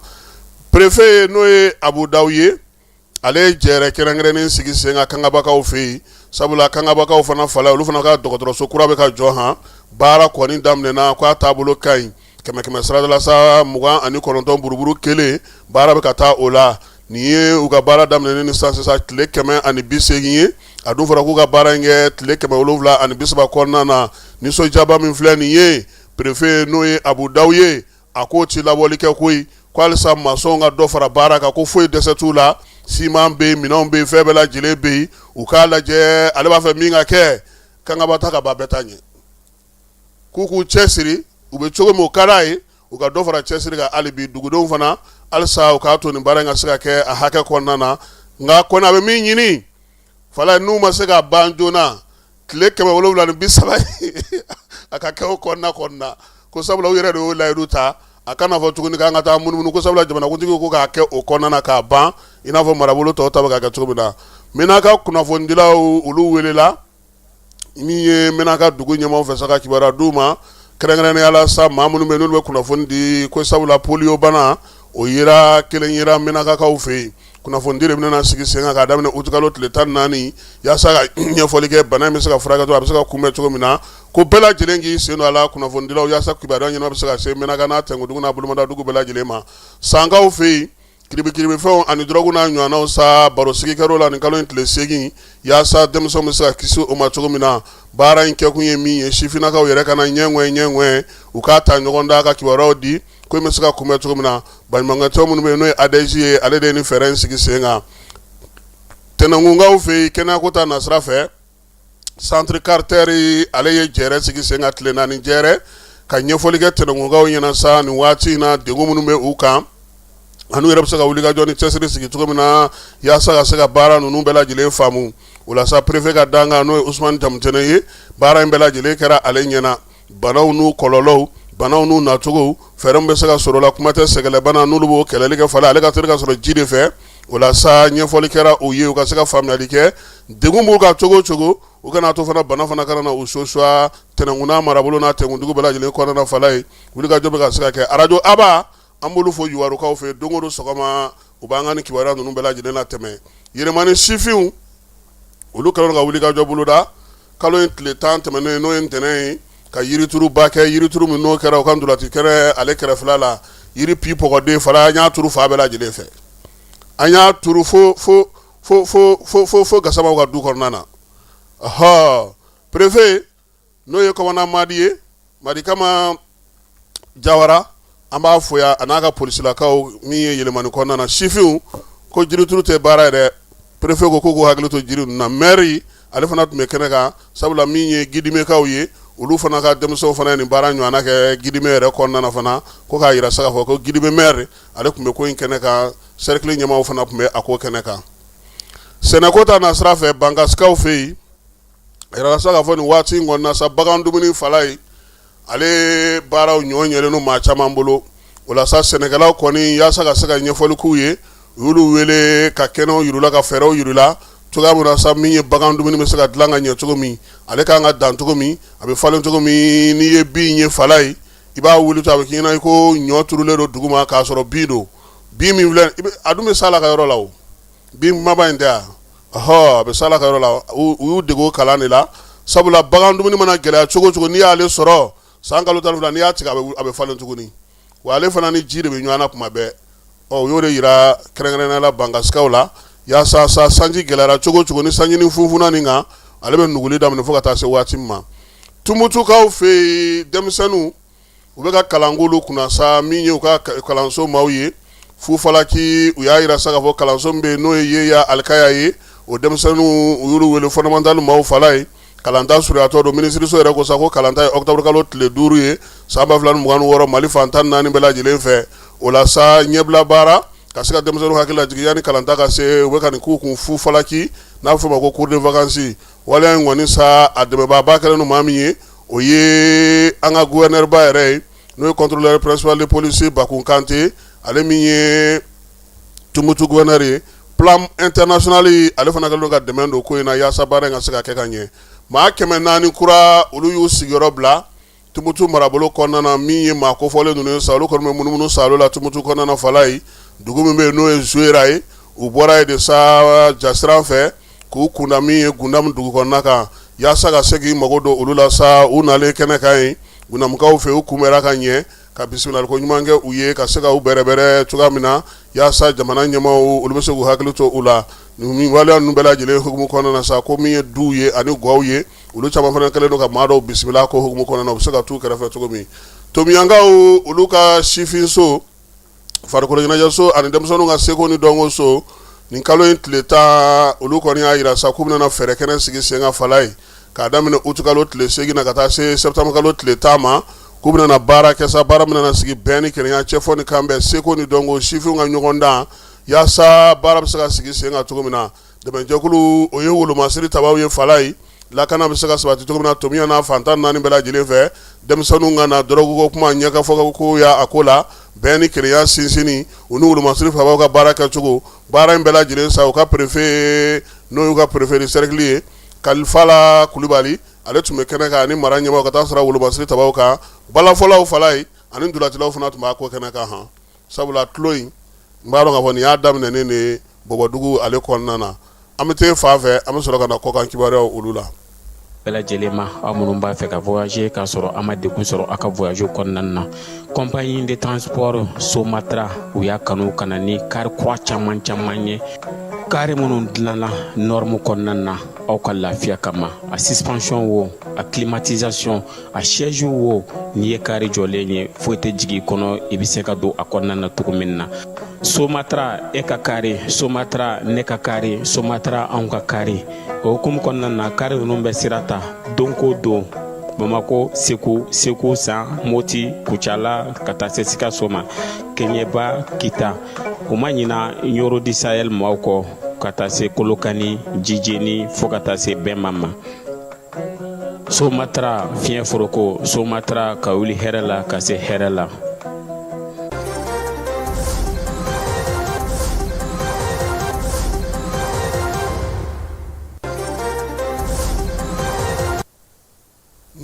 préfet n'o ye Abu Dawu ye ale ye jɛrɛ kɛrɛnkɛrɛnnen sigi sen ka kangabakaw fɛ yen sabula kangabakaw fana fala olu fana ka dɔgɔtɔrɔso kura bɛ ka jɔ han baara kɔni daminɛna k'a taabolo ka ɲi 100 saradala sa 29 buruburu kelen baara bɛ ka taa o la nin ye u ka baara daminɛ ni sisan tile 180 ye a dun fɔra k'u ka baara in kɛ tile 730 kɔnɔna na nisɔndiyaba min filɛ nin ye préfet n'o ye Abu Dawu ye a k'o ti labɔli kɛ koyi ko halisa masɔnw ka dɔ fara baara kan ko foyi dɛsɛ t'u la siman bɛ yen minɛnw bɛ yen fɛn bɛɛ lajɛlen bɛ yen u k'a lajɛ ale b'a fɛ min ka kɛ kangaba ta ka ba bɛɛ ta ɲɛ k'u k'u cɛsiri u bɛ cogo min o ka d'a ye u ka dɔ fara cɛsiri kan hali bi dugudenw fana halisa u k'a to nin baara in ka se ka kɛ a hakɛ kɔnɔna na nka kɔni a bɛ min ɲini fala n'u ma se ka ban joona tile 730 a ka kɛ o kɔnɔna ko sabula u yɛrɛ de y'o layidu ta a kana fɔ tuguni k'an ka taa munumunu ko sabula jamanakuntigi ko k'a kɛ o kɔnɔna k'a ban i n'a fɔ marabolo tɔw ta bɛ ka kɛ cogo min na Menaka kunnafonidilaw olu welela min ye Menaka dugu ɲɛmaaw fɛ sa ka kibaruya d'u ma kɛrɛnkɛrɛnnenya la sa maa minnu bɛ n'olu bɛ kunnafoni di ko sabula polio bana o yera kelen yera Menakakaw fɛ yen kunnafoni de bɛna sigi sen kan k'a daminɛ uti kalo tile 14 yaasa ka ɲɛfɔli kɛ bana in bɛ se ka furakɛ a bɛ se ka kunbɛn cogo min na ko bɛɛ lajɛlen k'i sen don a la kunnafonidilaw yaasa kibaruya ɲɛnama bɛ se ka se Menaka n'a Tɛnkudugu n'a Bolomada dugu bɛɛ lajɛlen ma sankaw fɛ yen kiribikiribifɛnw ani dɔrɔgu n'a ɲɔgɔnnaw sa baro sigikɛrɛw la nin kalo in tile 8 yaasa denmisɛnw bɛ se ka kisi o ma cogo min na baara in kɛkun ye min ye sifinnakaw yɛrɛ kana ɲɛŋɛ u k'a ta ɲɔgɔn da ka kibaruyaw di ko in bɛ se ka kunbɛn cogo min na baɲumankɛtɔn minnu bɛ yen n'o ye ADJ ye ale de ye nin fɛɛrɛ in sigi sen kan Tɛnɛnkunkaw fɛ yen kɛnɛyako ta nasira fɛ centre Carter ale ye jɛrɛ sigi sen kan tile 4 jɛrɛ ka ɲɛfɔli kɛ Tɛnɛnkunkaw ɲɛna sa nin waati in na degun minnu bɛ u kan anu yɛrɛ bɛ se ka wuli ka jɔ ni cɛsiri sigi cogo min na yaasa ka se ka baara ninnu bɛɛ lajɛlen faamu o la sa préfet ka dan kan n'o ye Usmani Jamutɛnɛ ye baara in bɛɛ lajɛlen kɛra ale ɲɛna banaw n'u kɔlɔlɔw banaw n'u nacogo fɛɛrɛ min bɛ se ka sɔrɔ o la kuma tɛ sɛgɛlɛbana n'olu b'o kɛlɛli kɛ fala ale ka teli ka sɔrɔ ji de fɛ o la sa ɲɛfɔli kɛra u ye u ka se ka faamuyali kɛ degun b'u ka cogo o cogo u kana to fana bana fana kana na u sosuwa Tɛnɛnkuna marabolo n'a Tɛnkundugu bɛɛ lajɛlen kɔnɔna fala ye wulikajɔ bɛ ka se ka kɛ arajo Aba an b'olu fo Yuwarukaw fɛ don o don sɔgɔma u b'an ka nin kibaruya ninnu bɛɛ lajɛlen latɛmɛ Yɛrɛmani sifinw olu kɛlen ka wulikajɔ boloda kalo in tile 10 tɛmɛnen n'o ye ntɛnɛn ye ka yirituru ba kɛ yirituru min n'o kɛra u ka ndolati kɛnɛ ale kɛrɛfɛla la yiri pi pɔgɔden fara an y'a turu fa bɛɛ lajɛlen fɛ an y'a turu fo Gasamaw ka du kɔnɔna na préfet n'o ye commandant Madi ye Madi Kama Jawara an b'a fo ya a n'a ka polisilakaw min ye yɛlɛmani kɔnɔna na sifinw ko jirituru tɛ baara yɛrɛ préfet ko k'u hakili to jiri ninnu na maire ale fana tun bɛ kɛnɛ kan sabula min ye gidimekaw ye olu fana ka denmisɛnw fana ye nin baara ɲɔgɔnna kɛ gidime yɛrɛ kɔnɔna na fana ko k'a yira sa k'a fɔ ko gidime maire ale tun bɛ ko in kɛnɛ kan cercle ɲɛmaaw fana tun bɛ a ko kɛnɛ kan sɛnɛko ta na sira fɛ Bangasikaw fɛ yen a yira sa k'a fɔ nin waati in kɔnɔna sa bagan dumuni fala ye ale baaraw ɲɔgɔn ɲɛlen no maa caman bolo o la sa sɛnɛkɛlaw kɔni yaasa ka se ka ɲɛfɔli k'u ye u y'olu wele ka kɛnɛw yirula ka fɛɛrɛw yirula cogoya min na sa min ye bagan dumuni bɛ se ka dilan ka ɲɛ cogo min ale kan ka dan cogo min a bɛ falen cogo min n'i ye bin ye fala ye i b'a wuli to a bɛ k'i ɲɛna i ko ɲɔ turulen don dugu ma k'a sɔrɔ bin don bin min filɛ a dun bɛ s'a la ka yɔrɔ la o bin kumaba in tɛ a a bɛ s'a la ka yɔrɔ la u y'u dege o kalan de la sabula bagan dumuni mana gɛlɛya cogo cogo n'i y'ale sɔrɔ san kalo 12 n'i y'a tigɛ a bɛ falen tuguni wa ale fana ni ji de bɛ ɲɔgɔn na kuma bɛɛ u y'o de yira kɛrɛnkɛrɛnnenya la bangasikaw la yaasa sa sanji gɛlɛyara cogo cogo ni sanji ni funfuna nin kan ale bɛ nuguli daminɛ fo ka taa se waati min ma tumutukaw fɛ yen denmisɛnninw u bɛ ka kalankulu kunna sa min ye u ka kalanso maaw ye fufalaki u y'a yira sa k'a fɔ kalanso min bɛ yen n'o ye yeya alikaya ye o denmisɛnninw u y'olu wele fondamental maaw fala ye kalanta suruyatɔ don minisiriso yɛrɛ ko sa ko kalanta ye octobre kalo tile 5 ye san 2026 Mali fan 14 bɛɛ lajɛlen fɛ o la sa ɲɛbila baara ka se ka denmisɛnninw hakili lajigin yanni kalanta ka se u bɛ ka nin k'u kun fufalaki n'a bɛ fɔ o ma ko cours de vacances waleya in kɔni sa a dɛmɛbaaba kɛlen don maa min ye o ye an ka gouverneur ba yɛrɛ ye n'o ye contrôleur principal de police Bakun Kante ale min ye Tumutu gouverneur ye plan international ale fana kɛlen don ka dɛmɛ don ko in na yaasa baara in ka se ka kɛ ka ɲɛ maa 400 kura olu y'u sigiyɔrɔ bila Tumutu marabolo kɔnɔna na min ye maa kofɔlen ninnu sa olu kɔni bɛ munumunu sa olu la Tumutu kɔnɔna na fala ye dugu min bɛ yen n'o ye Zuera ye u bɔra yen de sa Jasiran fɛ k'u kunda min ye Gundam dugu kɔnɔna kan yaasa ka se k'i mago don olu la sa u nalen kɛnɛ kan yen Gundamukaw fɛ u kunbɛra ka ɲɛ ka bisimilaliko ɲuman kɛ u ye ka se ka u bɛrɛbɛrɛ cogoya min na yaasa jamana ɲɛmaaw olu bɛ se k'u hakili to u la nin waleya ninnu bɛɛ lajɛlen hukumu kɔnɔna na sa ko min ye duw ye ani gaw ye olu caman fana kɛlen don ka maa dɔw bisimila ko hukumu kɔnɔna na u bɛ se ka t'u kɛrɛfɛ cogo min Tomiyankaw olu ka sifinso farikolo ɲɛnajɛso ani denmisɛnninw ka seko ni dɔnko so nin kalo in tile 10 olu kɔni y'a yira sa k'u bɛna fɛɛrɛ kɛnɛ sigi sen kan fala ye k'a daminɛ août kalo tile 8 na ka taa se septembre kalo tile 10 ma k'u bɛna baara kɛ sa baara min na sigi bɛn ni kelenya cɛfɔ ni kanbɛn seko ni dɔnko sifinw ka ɲɔgɔn dan yaasa baara bɛ se ka sigi sen kan cogo min na dɛmɛjɛkulu o ye wolomasiri tabaw ye fala ye lakana bɛ se ka sabati cogo min na Tomiya n'a fan 14 bɛɛ lajɛlen fɛ denmisɛnninw ka na dɔrɔgu ko kuma ɲɛ ka fɔ ko y'a ko la bɛn ni kelenya sinsinni u ni wolomasiri fabaw ka baara kɛcogo baara in bɛɛ lajɛlen sa u ka préfet n'o y'u ka préfet de cercle ye Kalifala Kulibali ale tun bɛ kɛnɛ kan ani mara ɲɛmaaw ka taa sɔrɔ wolomasiri tabaw kan balafɔlaw fala ye ani dulatilaw fana tun b'a ko kɛnɛ kan han sabula tulo in n b'a dɔn k'a fɔ nin y'a daminɛnen de Bɔbɔdugu ale kɔnɔna na an bɛ t'e fan fɛ an bɛ sɔrɔ ka na kɔkan kibaruyaw olu la bɛɛ lajɛlen ma aw minnu b'a fɛ ka voyager k'a sɔrɔ a ma degun sɔrɔ a ka voyage kɔnɔna na compagnie de transport Somatra u y'a kanu ka na ni kari kura caman ye kari minnu dilanna norme kɔnɔna na aw ka lafiya kama a suspension wo a climatisation a siège wo n'i ye kari jɔlen ye foyi tɛ jigin kɔnɔ i bɛ se ka don a kɔnɔna na cogo min na Somatra e ka kari Somatra ne ka kari Somatra anw ka kari o hukumu kɔnɔna na kari ninnu bɛ sira ta don ko don Bamako Segu San Moti Kucala ka taa se Sikaso ma Keɲeba Kita u ma ɲina Yoro di Sahel maaw kɔ ka taa se Kolokani Jijeni fo ka taa se Bɛnma ma Somatra fiɲɛ foroko Somatra ka wuli hɛrɛ la ka se hɛrɛ la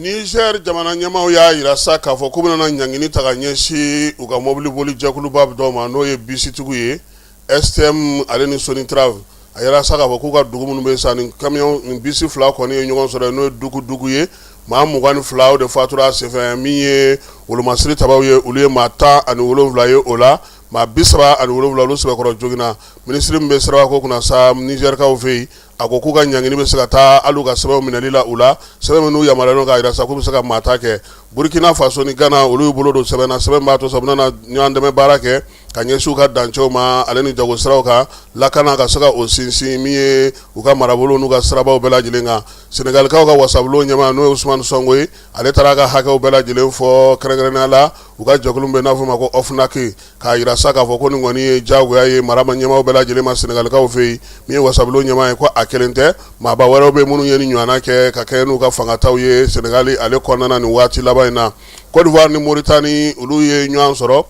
Niger jamana ɲɛmaaw y'a yira sa k'a fɔ k'u bɛna ɲangini ta ka ɲɛsin u ka mobili boli jɛkuluba dɔw ma n'o ye bisitigiw ye STM ale ni Sonitrav a yɛrɛ sa k'a fɔ k'u ka dugu minnu bɛ sa nin camion nin bisi 2 kɔni ye ɲɔgɔn sɔrɔ n'o ye dugu ye maa 22 o de fatura senfɛ min ye wolomasiri tabaw ye olu ye maa 17 ye o la maa 37 olu sɛbɛkɔrɔ joginna minisiri min bɛ siraba ko kunna sa Nigerkaw fɛ yen a ko k'u ka ɲangini bɛ se ka taa hali ka sɛbɛnw minɛli la u la sɛbɛn minnu yamaruyalen k'a yira sa k'u bɛ se ka maa ta kɛ Burkina Faso ni Ghana olu y'u bolo don sɛbɛn na sɛbɛn b'a to sa u bɛna ɲɔgɔn dɛmɛ baara kɛ ka ɲɛsin u ka dancɛw ma ale ni jagosiraw kan lakana ka se ka o sinsin min ye u ka marabolo n'u ka sirabaw bɛɛ lajɛlen kan senegalikaw ka wasabulon ɲɛma n'o ye Usmane Sonko ye ale taara ka hakɛw bɛɛ lajɛlen fɔ kɛrɛnkɛrɛnnenya la u ka jɛkulu bɛ n'a fɔ ma ko OFNAC k'a yira sa k'a fɔ ko nin kɔni ye diyagoya ye marama ɲɛmaw bɛɛ lajɛlen ma senegalikaw fɛ yen min ye wasabulon ɲɛma ye ko a kelen tɛ maaba wɛrɛw bɛ minnu ye ni ɲɔgɔnna kɛ ka kɛ n'u ka fangataw ye Senegali ale kɔnɔna nin waati laban in na Côte d'Ivoire ni Mauritanie olu ye ɲɔgɔn sɔrɔ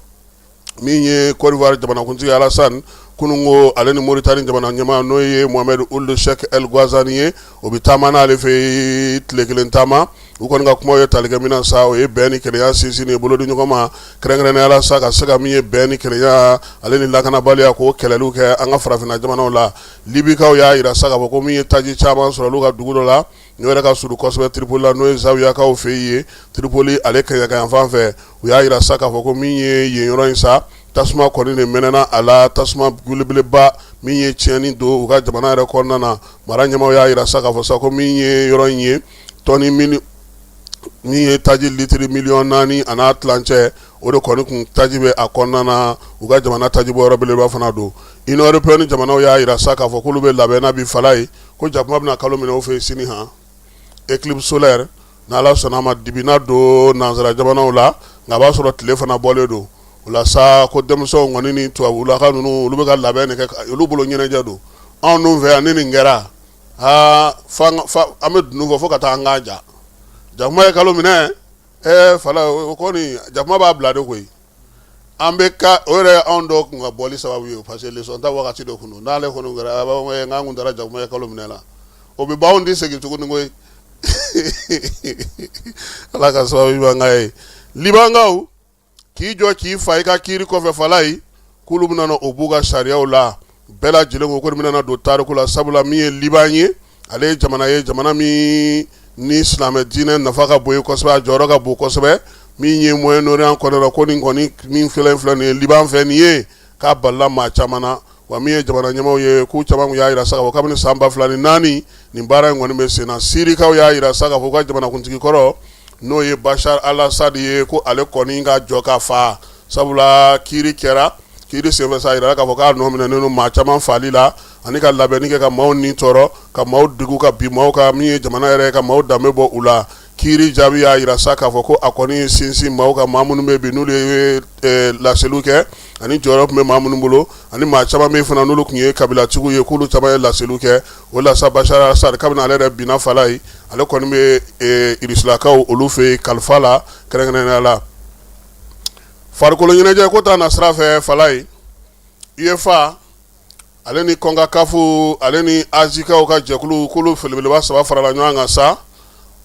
min ye Côte d'Ivoire jamanakuntigi Alassane kunungo ale ni Mauritanie jamana ɲɛmaa n'o ye Mohamed Ould Cheikh El Ghazouani ye o bɛ taama n'ale fɛ tile kelen taama u kɔni ka kumaw ye tali kɛ min na sa o ye bɛn ni kelenya sinsinni bolo di ɲɔgɔn ma kɛrɛnkɛrɛnnenya la sa ka se ka min ye bɛn ni kelenya ale ni lakanabaliya k'o kɛlɛliw kɛ an ka farafinna jamanaw la libikaw y'a yira sa k'a fɔ ko min ye taji caman sɔrɔ olu ka dugu dɔ la n'o yɛrɛ ka surun kosɛbɛ Tripoli la n'o ye Zawiyakaw fɛ yen ye Tripoli ale kaɲakayan fan fɛ u y'a yira sa k'a fɔ ko min ye yen yɔrɔ in sa tasuma kɔni de mɛnɛna a la tasuma belebeleba min ye tiɲɛni don u ka jamana yɛrɛ kɔnɔna na mara ɲɛmaw y'a yira sa k'a fɔ sa ko min ye yɔrɔ in ye tɔni min ye taji litiri 4,000,000 a n'a tilancɛ o de kɔni kun taji bɛ a kɔnɔna na u ka jamana taji bɔ yɔrɔ belebeleba fana don Union européenne jamanaw y'a yira sa k'a fɔ k'olu bɛ labɛn n'a bi fala ye ko jakuma bɛna kalo minɛ u fɛ sini han éclipse solaire n'Ala sɔnna ma dibina don nanzara jamanaw la nka a b'a sɔrɔ tile fana bɔlen don o la sa ko denmisɛnw kɔni ni tubabulaka ninnu olu bɛ ka labɛn de kɛ olu bolo ɲɛnajɛ don anw dun fɛ yan ni nin kɛra an bɛ dunun fɔ fo ka taa an k'a ja jakuma ye kalo minɛ fala o kɔni jakuma b'a bila de koyi an bɛ ka o yɛrɛ anw dɔw kun ka bɔli sababu ye parce que leçon ta wagati dɔ kun don n'ale kɔni kɛra a b'a fɔ n kun taara jakuma ye kalo minɛ la o bɛ b'anw di segin tuguni koyi ala ka sababu ɲuman ye libankaw k'i jɔ k'i fa i ka kiiri kɔfɛ fala ye k'olu bɛna na o b'u ka sariyaw la bɛɛ lajɛlen ko k'olu bɛna na don tariku la sabula min ye Liban ye ale ye jamana min ni silamɛ diinɛ nafa ka bon ye kosɛbɛ a jɔyɔrɔ ka bon kosɛbɛ min ye Moyen-Orient kɔnɔna ko nin kɔni min filɛ nin ye Liban fɛ nin ye k'a balila maa caman na wa min ye jamana ɲɛmaw ye k'u caman kun y'a yira sa k'a fɔ kabini san 2004 nin baara in kɔni bɛ sen na Sirikaw y'a yira sa k'a fɔ ka jamanakuntigi kɔrɔ n'o ye Bashar al-Assad ye ko ale kɔni ka jɔ ka fa sabula kiiri kɛra kiiri senfɛ sa yira k'a fɔ k'a nɔ minɛnen don maa caman fali la ani ka labɛnni kɛ ka maaw ni tɔɔrɔ ka maaw degu ka bi maaw ka min ye jamana yɛrɛ ka maaw danbe bɔ u la kiiri jaabi y'a yira sa k'a fɔ ko a kɔni sinsin maaw ka maa minnu bɛ bi n'olu ye laseliw kɛ ani jɔyɔrɔ tun bɛ maa minnu bolo ani maa caman bɛ fana n'olu tun ye kabilatigiw ye k'olu caman ye laseliw kɛ o la sa Bashar al-Assad kabini ale yɛrɛ binna fala ye ale kɔni bɛ Irisilakaw olu fɛ kalifa la kɛrɛnkɛrɛnnenya la farikolo ɲɛnajɛ ko ta na sira fɛ fala ye UEFA ale ni CONCACAF ale ni Azikaw ka jɛkulu k'olu belebeleba 3 farala ɲɔgɔn kan sa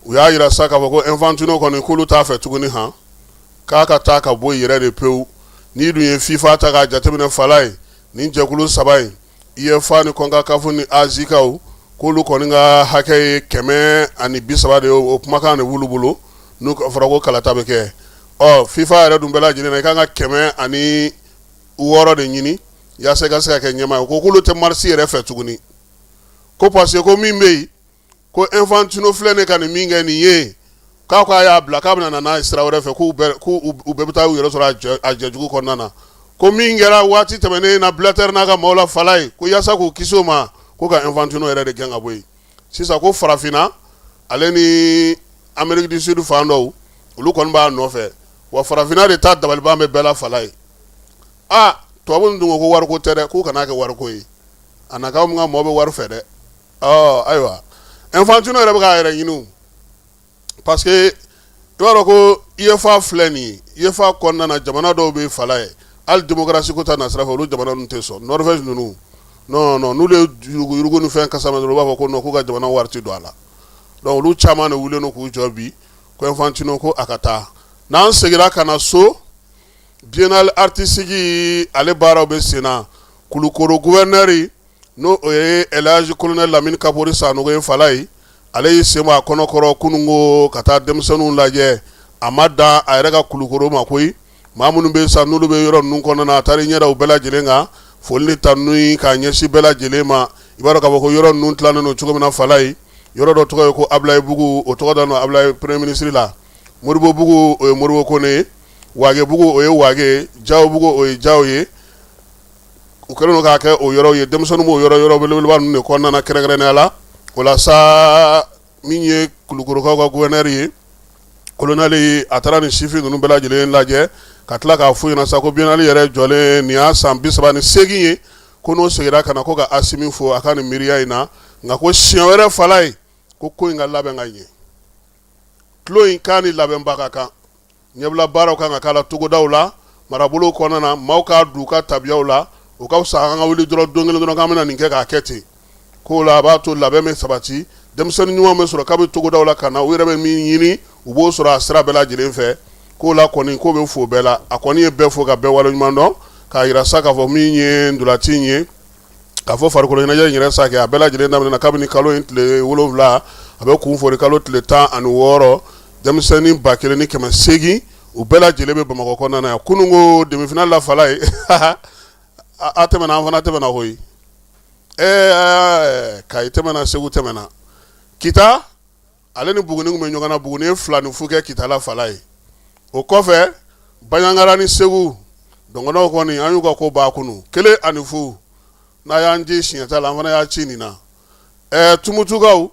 u y'a yira sa k'a fɔ ko Infantino kɔni k'olu t'a fɛ tuguni han k'a ka taa ka bɔ yɛrɛ de pewu n'i dun ye FIFA ta k'a jateminɛ fala ye nin jɛkulu 3 in UEFA ni CONCACAF ni Azikaw k'olu kɔni ka hakɛ ye 130 de ye o kumakan de b'olu bolo n'u fɔra ko kalata bɛ kɛ FIFA yɛrɛ dun bɛɛ lajɛlen na i kan ka 106 de ɲini yaasa i ka se ka kɛ ɲɛmaa ye ko k'olu tɛ marisi yɛrɛ fɛ tuguni ko parce que ko min bɛ yen ko Infantino filɛ ne ka nin min kɛ nin ye k'a y'a bila k'a bɛna na n'a ye sira wɛrɛ fɛ k'u bɛɛ bɛ taa u yɛrɛ sɔrɔ a jɛjugu kɔnɔna na ko min kɛra waati tɛmɛnen na Blatter n'a ka maaw la fala ye ko yaasa k'u kisi o ma ko ka Infantino yɛrɛ de gɛn ka bɔ yen sisan ko farafinna ale ni Amérique du Sud fan dɔw olu kɔni b'a nɔfɛ wa farafinna de ta dabaliban bɛ bɛɛ la fala ye tubabu dun ko wariko tɛ dɛ k'u kana kɛ wariko ye a na k'aw min ka maaw bɛ wari fɛ dɛ ayiwa Infantino yɛrɛ bɛ k'a yɛrɛ ɲini parce que i b'a dɔn ko UEFA filɛ nin ye UEFA kɔnɔna na jamana dɔw bɛ fala ye hali démocratie ko ta na sira fɛ olu jamana ninnu tɛ sɔn Norvège ninnu non n'olu ye yurugu ni fɛn kasa ma dɔrɔn u b'a fɔ ko non k'u ka jamana wari ti don a la donc olu caman de wulilen k'u jɔ bi ko Infantino ko a ka taa n'an seginna ka na so Biennale artistique ale baaraw bɛ sen na Kulukoro gouverneur n'o ye Elhaji colonel Lamine Kapori Sanogo ye fala ye ale y'i sen bɔ a kɔnɔkɔrɔ kunungo ka taa denmisɛnninw lajɛ a ma dan a yɛrɛ ka Kulukoro ma koyi maa minnu bɛ sa n'olu bɛ yɔrɔ ninnu kɔnɔna na a taara i ɲɛ da u bɛɛ lajɛlen kan foli ni tanu k'a ɲɛsin bɛɛ lajɛlen ma i b'a dɔn k'a fɔ ko yɔrɔ ninnu tilannen don cogo min na fala ye yɔrɔ dɔ tɔgɔ ye ko Ablaye Bugu o tɔgɔ dalen don Ablaye premier ministre la Modibo Bugu o ye Modibo Kone ye Wage Bugu o ye Wage Jawo Bugu o ye Jawo ye u kɛlen don k'a kɛ o yɔrɔ ye denmisɛnninw b'o yɔrɔ belebeleba ninnu de kɔnɔna kɛrɛnkɛrɛnnenya la o la sa min ye Kulukorokaw ka gouverneur ye colonel a taara ni sifin ninnu bɛɛ lajɛlen lajɛ ka tila k'a fɔ ɲɛna sa ko biennale yɛrɛ jɔlen nin y'a san 38 ye ko n'o segira ka na ko ka Asimi fo a ka nin miiriya in na nka ko siɲɛ wɛrɛ fala ye ko in ka labɛn ka ɲɛ tulo in k'a ni labɛnba ka kan ɲɛbila baaraw kan ka k'a la togodaw la marabolow kɔnɔna na maaw k'a du ka tabiyaw la o ka fisa an ka wuli dɔrɔn don kelen dɔrɔn k'an bɛna nin kɛ k'a kɛ ten k'o la a b'a to labɛn bɛ sabati denmisɛnnin ɲuman bɛ sɔrɔ k'a bɛ togodaw la ka na u yɛrɛ bɛ min ɲini u b'o sɔrɔ a sira bɛɛ lajɛlen fɛ k'o la kɔni k'o bɛ fo bɛɛ la a kɔni ye bɛɛ fo ka bɛɛ waleɲuman dɔn k'a yira sa k'a fɔ min ye ndolati in ye k'a fɔ farikolo ɲɛnajɛ in yɛrɛ sa kɛ a bɛɛ lajɛlen daminɛna kabini kalo in tile 7 a bɛ kun fori kalo tile 16 denmisɛnnin 1800 u bɛɛ lajɛlen bɛ Bamakɔ kɔnɔna yan kununko demi-finale la fala ye a tɛmɛna an fana tɛmɛna koyi Kayi tɛmɛna Segu tɛmɛna Kita ale ni Buguni kun bɛ ɲɔgɔn na Buguni ye 2 ni 0 kɛ Kita la fala ye o kɔfɛ Baɲangara ni Segu dɔngɔnɔw kɔni an y'u ka ko b'a kunu 1 ani 0 n'a y'an ji siɲɛta la an fana y'a ci nin na Tumutukaw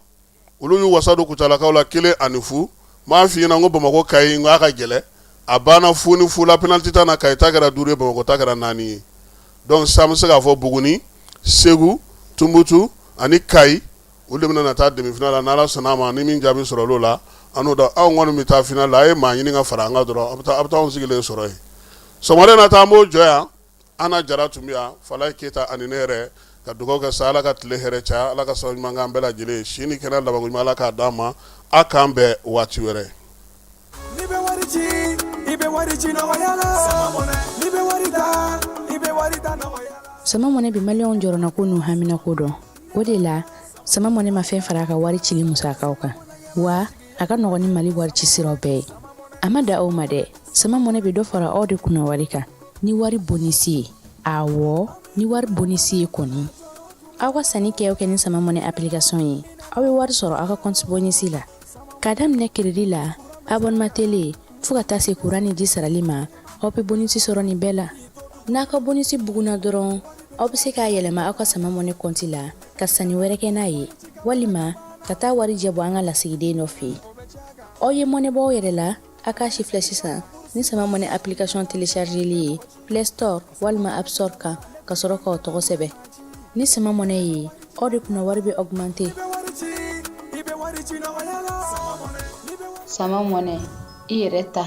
olu y'u wasa don Kucalakaw la 1 ani 0 m'a f'i ɲɛna n ko Bamakɔ Kayi n ko a ka gɛlɛ a banna 0 ni 0 la penalty ta na Kayi ta kɛra 5 ye Bamakɔ ta kɛra 4 ye donc ça me se k'a fɔ Buguni Segu Tumbutu ani Kayi olu de bɛna taa demi-finale la n'Ala sɔnna ma ni min jaabi sɔrɔ olu la an'o da anw kɔni bɛ taa finale la a ye maa ɲini ka fara an kan dɔrɔn a bɛ taa anw sigilen sɔrɔ yen sɔgɔmada na ta an b'o jɔ yan Ana Jara tun bɛ yan Falaye Keyita ani ne yɛrɛ ka dugawu kɛ sa Ala ka tile hɛrɛ caya Ala ka sababu ɲuman k'an bɛɛ lajɛlen ye si ni kɛnɛ laban ɲuman Ala k'a d'an ma a k'an bɛn waati wɛrɛ. Sama mɔnɛ bi maliyɛnw jɔrɔna ko n'u hamina ko dɔn o de la Sama mɔnɛ ma fɛn fara a ka wari cili musakaw kan wa a ka nɔgɔn ni Mali wari ci siraw bɛɛ ye a ma da o ma dɛ Sama mɔnɛ bi dɔ fara aw de kunna wari kan ni wari bonisi ye awɔ ni wari bonisi ye kɔni aw ka sanni kɛ ni Sama mɔnɛ application ye aw bɛ wari sɔrɔ aw ka compte bonisi la ka daminɛ crédit la abonnement télé fo ka taa se courant ni ji sarali ma aw bɛ bonisi sɔrɔ nin bɛɛ la n'a ka bonisi buguna dɔrɔn aw bɛ se k'a yɛlɛma aw ka Sama mɔnɛ compte la ka sanni wɛrɛ kɛ n'a ye walima ka taa wari jɛ bɔ an ka lasigiden dɔ fɛ yen aw ye mɔnɛ bɔ aw yɛrɛ la a k'a filɛ sisan ni Sama mɔnɛ application téléchargeli ye Play Store walima App Store kan ka sɔrɔ k'aw tɔgɔ sɛbɛn ni Sama mɔnɛ ye aw de kunna wari bɛ augmenter Sama mɔnɛ i yɛrɛ ta